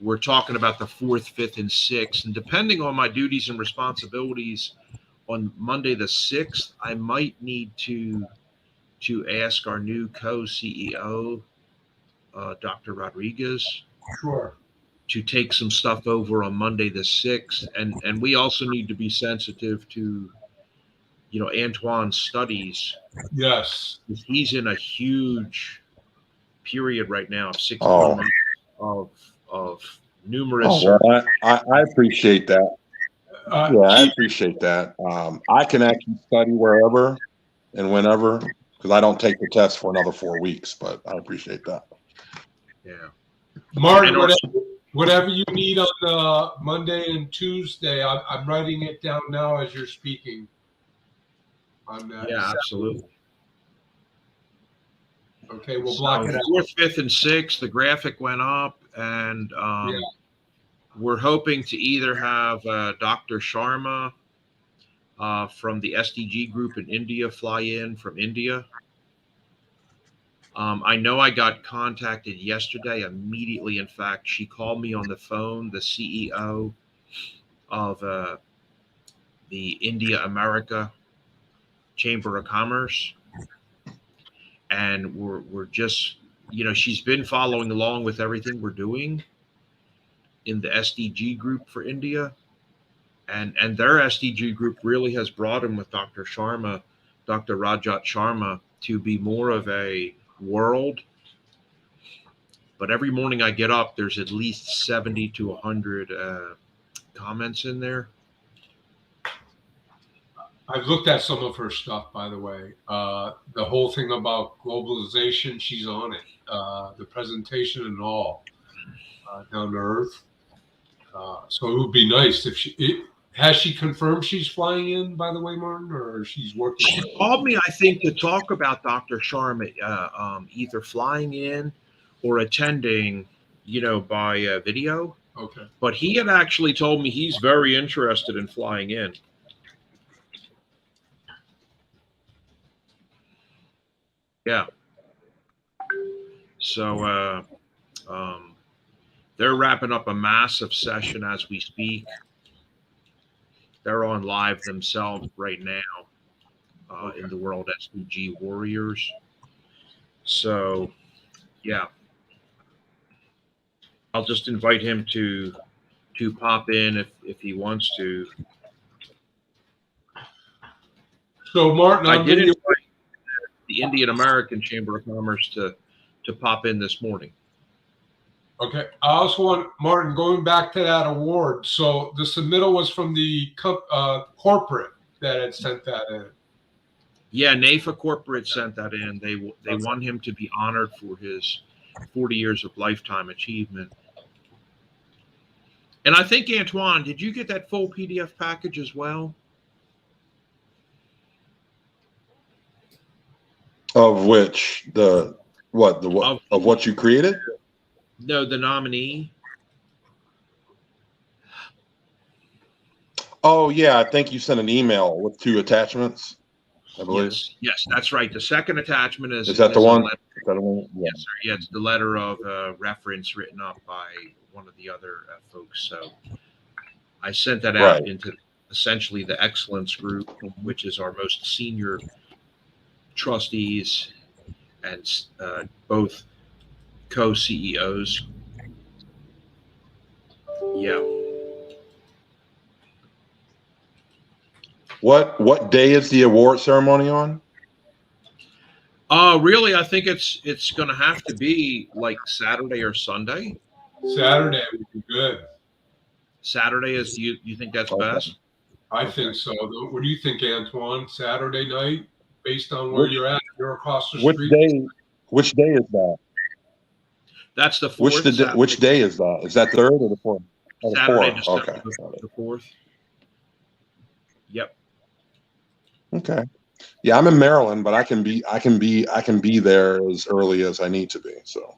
We're talking about the 4th, 5th, and 6th. And depending on my duties and responsibilities on Monday the 6th, I might need to ask our new co-CEO, Dr. Rodriguez, Sure, to take some stuff over on Monday the 6th. And we also need to be sensitive to, you know, Antoine's studies. yes. He's in a huge period right now of 16 months of numerous. Oh, well, I appreciate that. I appreciate that. I can actually study wherever and whenever, because I don't take the test for another 4 weeks, but I appreciate that. Yeah. Mark, whatever you need on Monday and Tuesday, I'm writing it down now as you're speaking. Yeah, absolutely. Okay, we'll block it out. 4th, 5th, and 6th, the graphic went up, and we're hoping to either have Dr. Sharma from the SDG group in India fly in from India. I know I got contacted yesterday immediately. In fact, she called me on the phone, the CEO of the India America Chamber of Commerce. And we're just, you know, she's been following along with everything we're doing in the SDG group for India. And their SDG group really has brought him with Dr. Sharma, Dr. Rajat Sharma, to be more of a world. But every morning I get up, there's at least 70 to 100 comments in there. I've looked at some of her stuff, by the way. The whole thing about globalization, she's on it. The presentation and all, down to earth. So it would be nice if has she confirmed she's flying in, by the way, Martin, or she's working? She called me, I think, to talk about Dr. Sharma either flying in or attending, you know, by video. Okay. But he had actually told me he's very interested in flying in. Yeah. So they're wrapping up a massive session as we speak. They're on live themselves right now in the World SDG Warriors. So, yeah. I'll just invite him to pop in if he wants to. So Martin, I I'm did in your invite the Indian American Chamber of Commerce to pop in this morning. Okay. I also want, Martin, going back to that award. So the submittal was from the corporate that had sent that in. Yeah, NAFA Corporate sent that in. They want him to be honored for his 40 years of lifetime achievement. And I think, Antoine, did you get that full PDF package as well? Of which the what of what you created? No, the nominee. Oh yeah, I think you sent an email with 2 attachments, I believe. Yes, that's right. The second attachment is Is that the a one? letter. Is that the one? Yeah. Yes, sir. Yeah, it's the letter of reference written up by one of the other folks. So I sent that out Right. into essentially the excellence group, which is our most senior trustees and both co-CEOs. Yeah. What day is the award ceremony on? Really, I think it's going to have to be like Saturday or Sunday. Saturday would be good. Saturday is you think that's Okay. best? I think so. What do you think, Antoine? Saturday night, based on where you're at, you're across the street. Which day is that? That's the 4th. Which day is that? Is that 3rd or the 4th? Oh, the Saturday, 4th. December Okay. the 4th. Yep. Okay. Yeah, I'm in Maryland, but I can be there as early as I need to be. So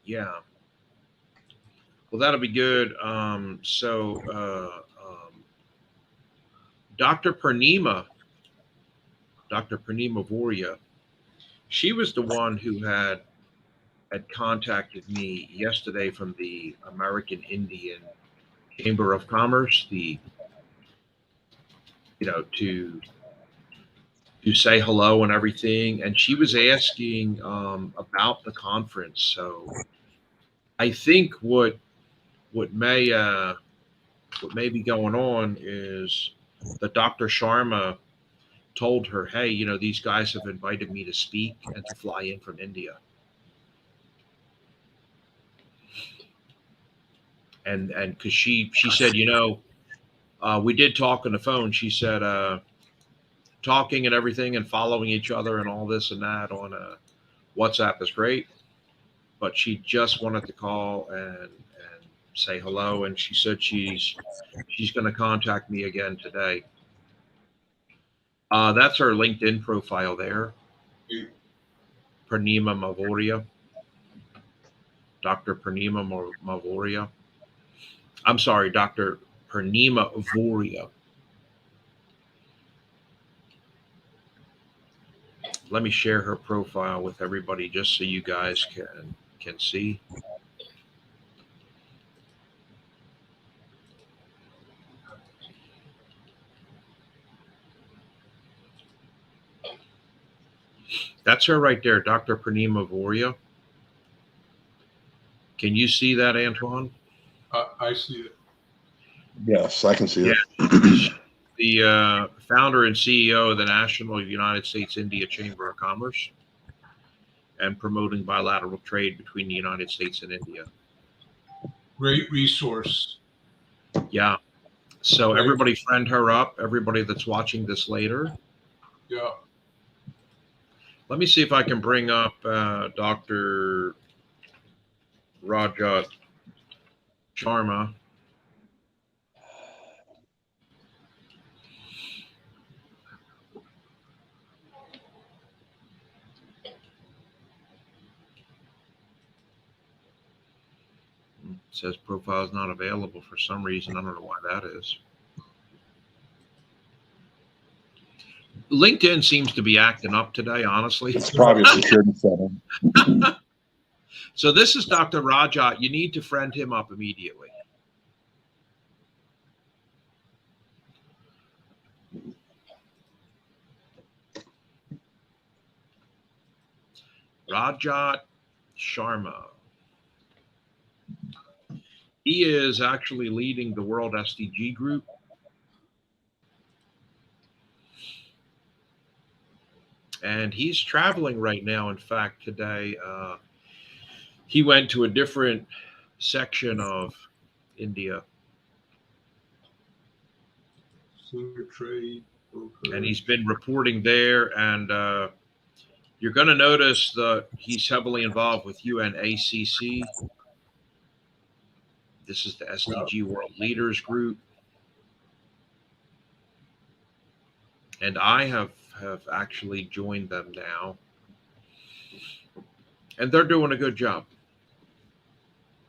Yeah. Well, that'll be good. Dr. Purnima Voria, she was the one who had contacted me yesterday from the American Indian Chamber of Commerce, to say hello and everything, and she was asking about the conference. So I think what may be going on is that Dr. Sharma told her, hey, these guys have invited me to speak and to fly in from India. And because she said, we did talk on the phone. She said, talking and everything and following each other and all this and that on WhatsApp is great, but she just wanted to call and say hello. And she said she's going to contact me again today. That's her LinkedIn profile there. Purnima Mavoria. Dr. Purnima Mavoria. I'm sorry, Dr. Purnima Voria. Let me share her profile with everybody just so you guys can see. That's her right there, Dr. Purnima Voria. Can you see that, Antoine? I see it. yes, I can see it. The founder and CEO of the National United States India Chamber of Commerce and promoting bilateral trade between the United States and India. Great resource. Yeah. So everybody friend her up, everybody that's watching this later. Yeah. Let me see if I can bring up Dr. Rajat Sharma. It says profile is not available for some reason. I don't know why that is. LinkedIn seems to be acting up today, honestly. It's probably a security setting. So this is Dr. Rajat. You need to friend him up immediately. Rajat Sharma. He is actually leading the World SDG group. And he's traveling right now. In fact, today he went to a different section of India. Senior trade. Okay. And he's been reporting there. And you're going to notice that he's heavily involved with UNACC. This is the SDG World Leaders Group. And I have actually joined them now. And they're doing a good job.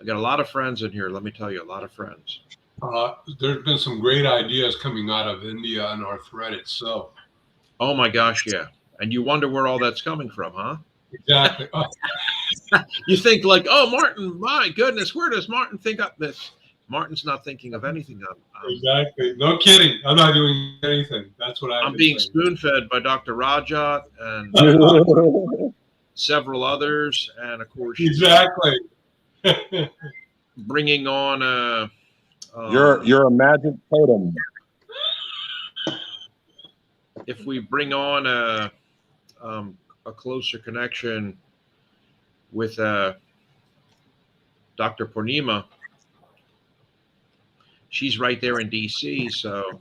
I got a lot of friends in here. Let me tell you, a lot of friends. There's been some great ideas coming out of India on our thread itself. Oh my gosh, yeah. And you wonder where all that's coming from, huh? Exactly. You think like, oh, Martin, my goodness, where does Martin think up this? Martin's not thinking of anything. Exactly. No kidding. I'm not doing anything. That's what I'm being saying. spoon-fed by Dr. Rajat and several others. And of course, Exactly. bringing on You're a magic totem. if we bring on a closer connection with Dr. Purnima, she's right there in DC. So,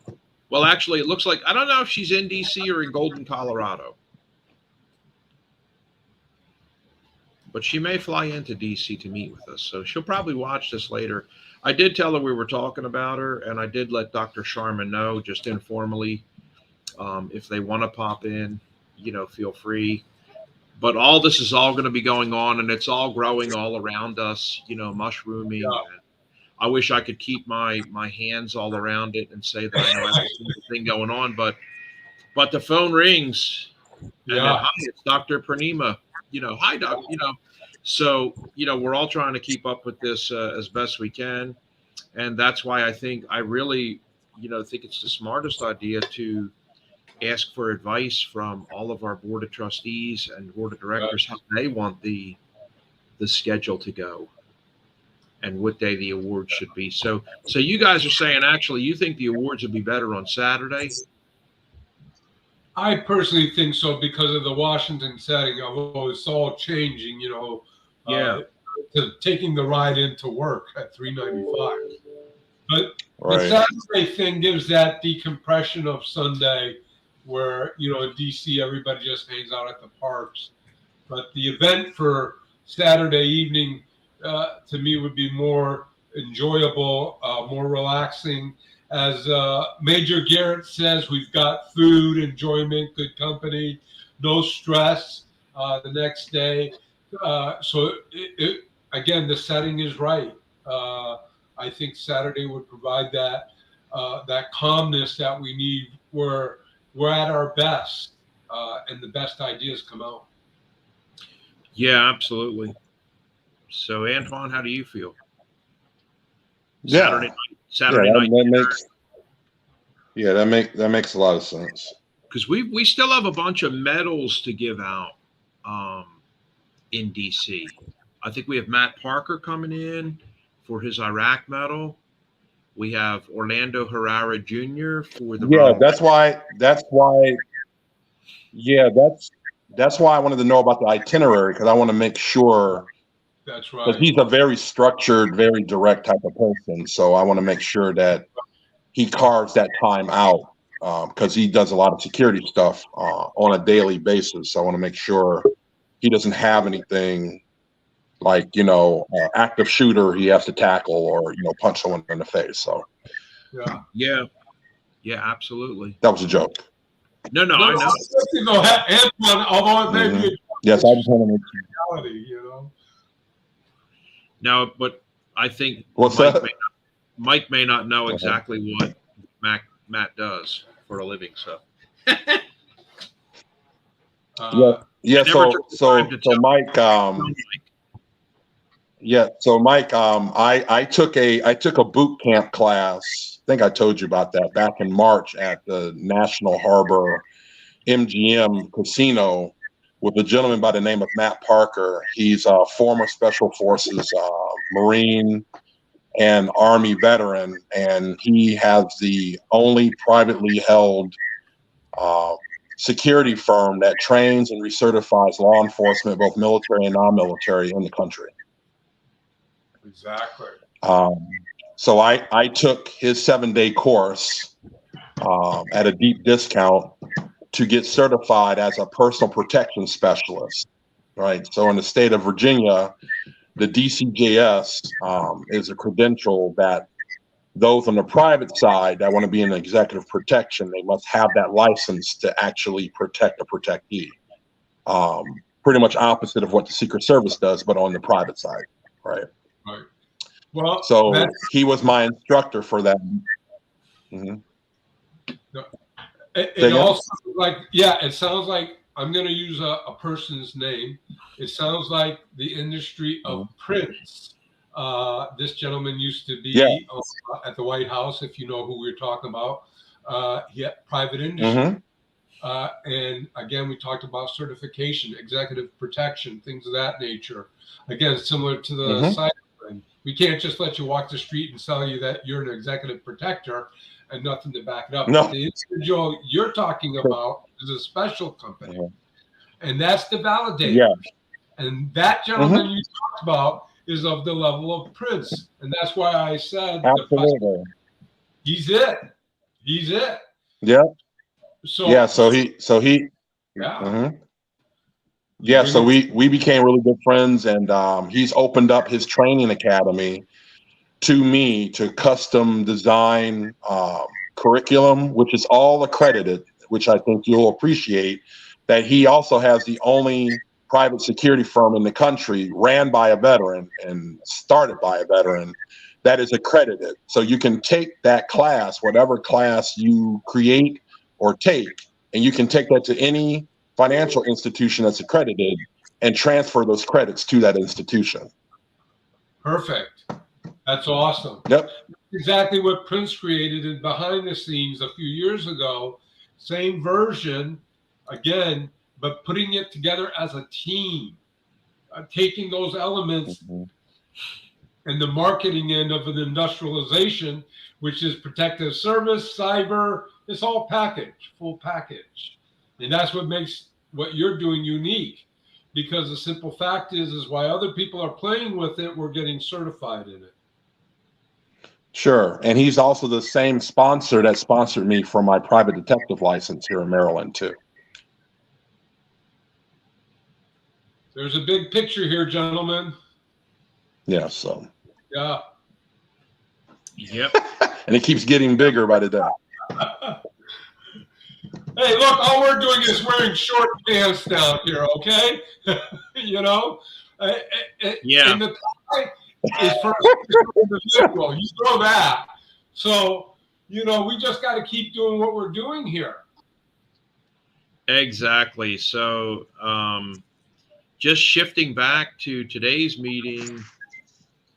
well, actually, it looks like, I don't know if she's in DC or in Golden, Colorado, but she may fly into DC to meet with us. So she'll probably watch this later. I did tell her we were talking about her, and I did let Dr. Sharma know just informally, if they want to pop in, feel free. But all this is all going to be going on, and it's all growing all around us, mushrooming. Yeah. And I wish I could keep my hands all around it and say that I know every single thing going on, but the phone rings. And then, hi, it's Dr. Purnima. Hi, doc. So we're all trying to keep up with this as best we can, and that's why I really think it's the smartest idea to ask for advice from all of our board of trustees and board of directors, how they want the schedule to go and what day the awards should be. So you guys are saying, actually, you think the awards would be better on Saturday? I personally think so because of the Washington setting, although it's all changing, to taking the ride into work at $3.95. But the Saturday thing gives that decompression of Sunday where, in DC, everybody just hangs out at the parks. But the event for Saturday evening, to me, would be more enjoyable, more relaxing. As Major Garrett says, we've got food, enjoyment, good company, no stress the next day. So, again, the setting is right. I think Saturday would provide that calmness that we need where we're at our best and the best ideas come out. Yeah, absolutely. So, Antoine, how do you feel? Yeah. Saturday night. That makes a lot of sense. Because we still have a bunch of medals to give out in DC. I think we have Matt Parker coming in for his Iraq medal. We have Orlando Herrera Jr. for the that's why I wanted to know about the itinerary, because I want to make sure. That's right. Because he's a very structured, very direct type of person. So I want to make sure that he carves that time out, because he does a lot of security stuff on a daily basis. So I want to make sure he doesn't have anything like, active shooter he has to tackle or, punch someone in the face. So yeah, absolutely. That was a joke. No, I know. Antoine, although it may be yes, I just want to make reality, No, but I think Mike may not know exactly what Matt does for a living. So So Mike, So Mike, I took a boot camp class. I think I told you about that back in March at the National Harbor MGM Casino with a gentleman by the name of Matt Parker. He's a former Special Forces Marine, and Army veteran, and he has the only privately held security firm that trains and recertifies law enforcement, both military and non-military, in the country. Exactly. So I took his 7-day course at a deep discount to get certified as a personal protection specialist, right? So in the state of Virginia, the DCJS is a credential that those on the private side that want to be in executive protection, they must have that license to actually protect a protectee. Pretty much opposite of what the Secret Service does, but on the private side, right? Right. Well, So he was my instructor for that. It also like, yeah, it sounds like, I'm going to use a person's name. It sounds like the industry of prints. This gentleman used to be at the White House, if you know who we're talking about. Private industry. And again, we talked about certification, executive protection, things of that nature. Again, similar to the cyber thing. We can't just let you walk the street and tell you that you're an executive protector and nothing to back it up. No. The individual you're talking about is a special company, and that's the validator. Yeah. And that gentleman you talked about is of the level of Prince, and that's why I said Absolutely. He's it. He's it. Yeah. So yeah. So he. Yeah. Yeah. So we became really good friends, and he's opened up his training academy to me to custom design curriculum, which is all accredited, which I think you'll appreciate, that he also has the only private security firm in the country ran by a veteran and started by a veteran that is accredited. So you can take that class, whatever class you create or take, and you can take that to any financial institution that's accredited and transfer those credits to that institution. Perfect. That's awesome. Yep. Exactly what Prince created, and behind the scenes a few years ago, same version again, but putting it together as a team, taking those elements and the marketing end of an industrialization, which is protective service, cyber, it's all package, full package. And that's what makes what you're doing unique, because the simple fact is why other people are playing with it, we're getting certified in it. Sure. And he's also the same sponsor that sponsored me for my private detective license here in Maryland, too. There's a big picture here, gentlemen. Yeah. So. Yeah. Yep. And it keeps getting bigger by the day. Hey, look, all we're doing is wearing short pants down here, okay? You know? Yeah. And the tie is for individual. You know that. So, you know, we just got to keep doing what we're doing here. Exactly. So, just shifting back to today's meeting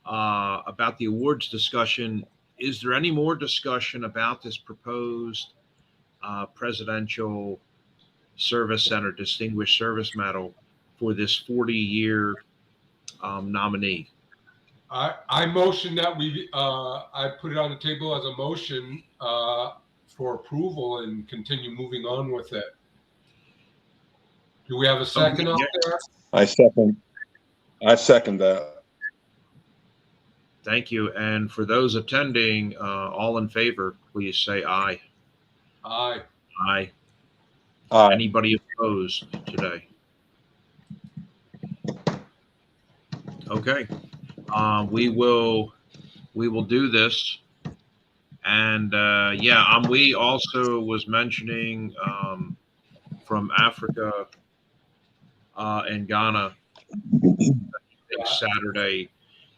about the awards discussion, is there any more discussion about this proposed Presidential Service Center Distinguished Service Medal for this 40-year nominee? I motion that I put it on the table as a motion for approval and continue moving on with it. Do we have a second out there? I second that. Thank you. And for those attending, all in favor, please say aye. Aye. Aye. Anybody opposed today? Okay. We will do this. And we also was mentioning from Africa and Ghana, Saturday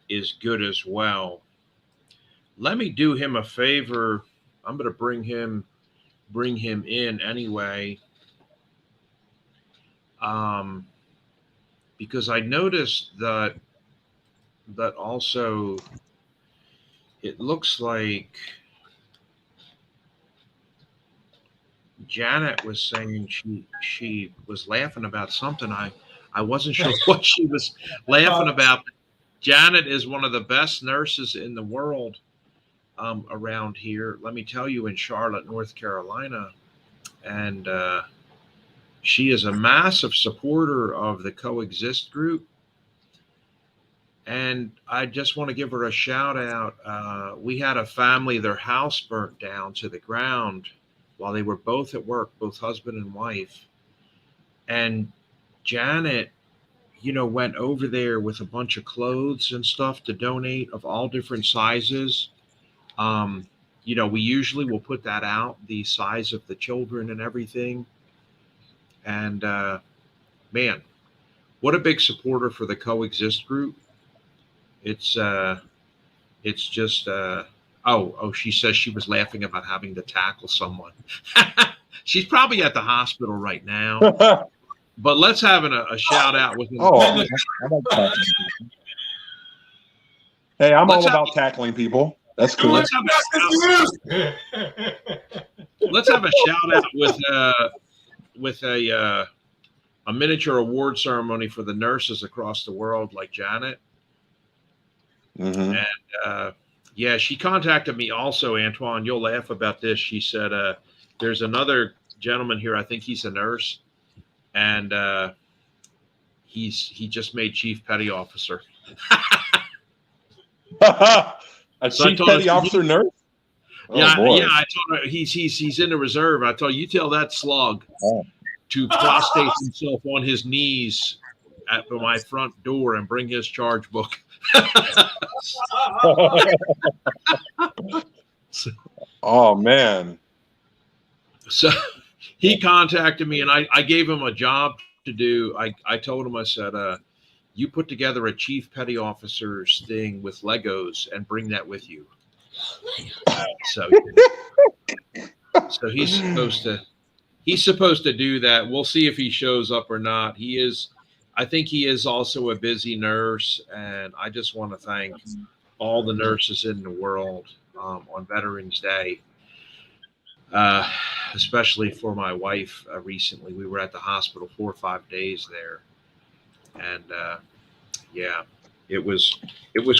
is good as well. Let me do him a favor. I'm going to bring him in anyway. Because I noticed that also it looks like Janet was saying she was laughing about something. I wasn't sure what she was laughing about. Janet is one of the best nurses in the world around here. Let me tell you, in Charlotte, North Carolina, and she is a massive supporter of the Coexist group. And I just want to give her a shout out. We had a family, their house burnt down to the ground while they were both at work, both husband and wife. And Janet, went over there with a bunch of clothes and stuff to donate of all different sizes. We usually will put that out, the size of the children and everything. And man, what a big supporter for the Coexist group. It's just she says she was laughing about having to tackle someone. She's probably at the hospital right now. But let's have a shout out with him. Oh, hey, I'm all about tackling people. That's cool. Let's have a shout out with a miniature award ceremony for the nurses across the world, like Janet. Mm-hmm. And she contacted me also, Antoine. You'll laugh about this. She said, "There's another gentleman here. I think he's a nurse, and he just made chief petty officer." A chief petty officer nurse? Yeah, I told her he's in the reserve. I told you tell that slug to prostrate himself on his knees at my front door and bring his charge book. Oh man. So he contacted me and I gave him a job to do. I told him, I said, you put together a chief petty officer's thing with Legos and bring that with you. So he's supposed to do that. We'll see if he shows up or not. I think he is also a busy nurse, and I just want to thank all the nurses in the world on Veterans Day, especially for my wife. Recently, we were at the hospital 4 or 5 days there, and it was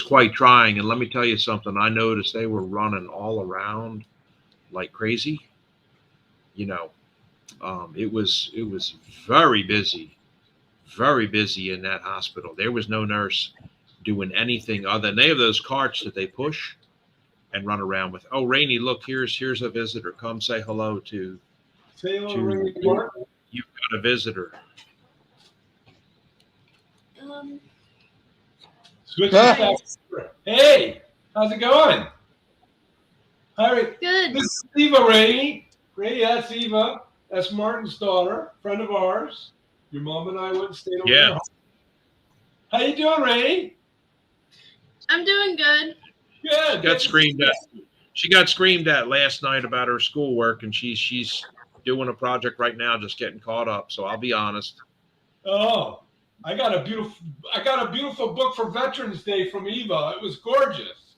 quite trying. And let me tell you something. I noticed they were running all around like crazy. It was very busy. Very busy in that hospital. There was no nurse doing anything other than they have those carts that they push and run around with. Oh, Rainey, look, here's a visitor. Come say hello to Rainey. You've got a visitor. Switch Hey, how's it going? Hi, Good. This is Eva, Rainey. Rainey, that's Eva. That's Martin's daughter, friend of ours. Your mom and I went and stayed over there. How you doing, Rainey? I'm doing good. Good. She got screamed at last night about her schoolwork, and she's doing a project right now, just getting caught up. So I'll be honest. Oh, I got a beautiful book for Veterans Day from Eva. It was gorgeous.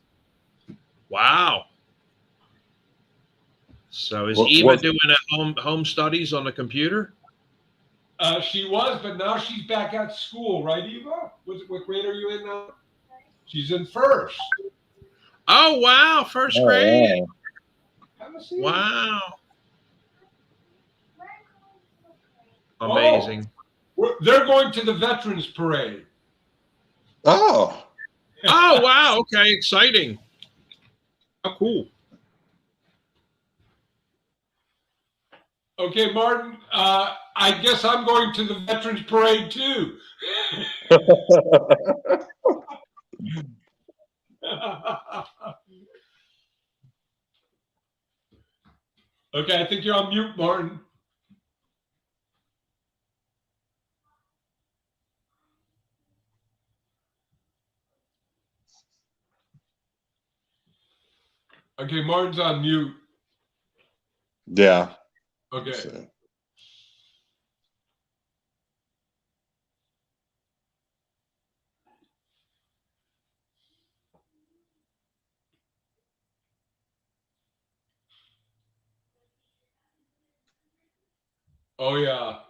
Wow. So is Eva doing home studies on the computer? She was, but now she's back at school, right, Eva? What grade are you in now? She's in first. Oh, wow. First grade. Wow. Amazing. They're going to the Veterans Parade. Oh. Oh, wow. Okay. Exciting. Oh, cool. Okay, Martin, I guess I'm going to the Veterans Parade too. Okay, I think you're on mute, Martin. Okay, Martin's on mute. Yeah. Okay. So. Oh, yeah.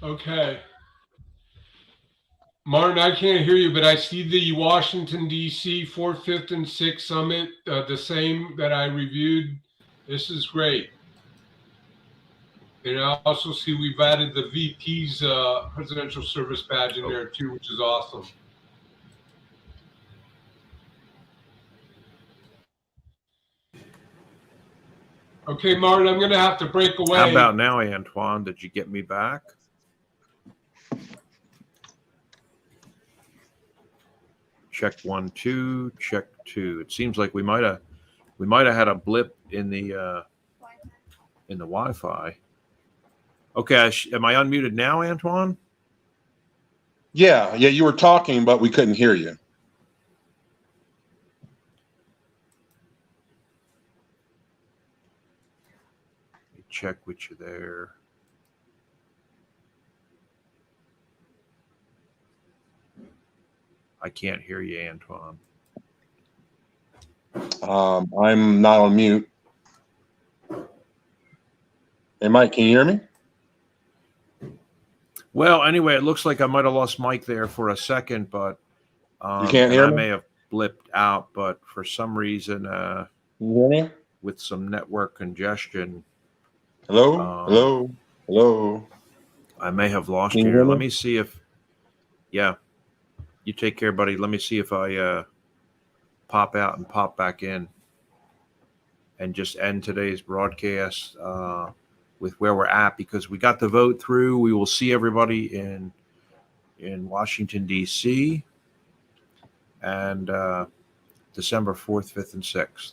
Okay. Martin, I can't hear you, but I see the Washington, D.C. 4th, 5th, and 6th Summit, the same that I reviewed. This is great. And I also see we've added the VP's Presidential Service Badge in there too, which is awesome. Okay, Martin, I'm going to have to break away. How about now, Antoine? Did you get me back? Check 1, 2, check 2. It seems like we might have had a blip in the Wi-Fi. Okay, am I unmuted now, Antoine? Yeah, you were talking, but we couldn't hear you. Let me check with you there. I can't hear you, Antoine. I'm not on mute. Hey, Mike, can you hear me? Well, anyway, it looks like I might have lost Mike there for a second, but You can't hear I me? may have blipped out, but for some reason, Can you hear me? with some network congestion, Hello? Hello? I may have lost Can you you here. hear me? Let me see if, yeah, you take care, buddy. Let me see if I pop out and pop back in and just end today's broadcast with where we're at, because we got the vote through. We will see everybody in Washington, D.C. and December 4th, 5th, and 6th.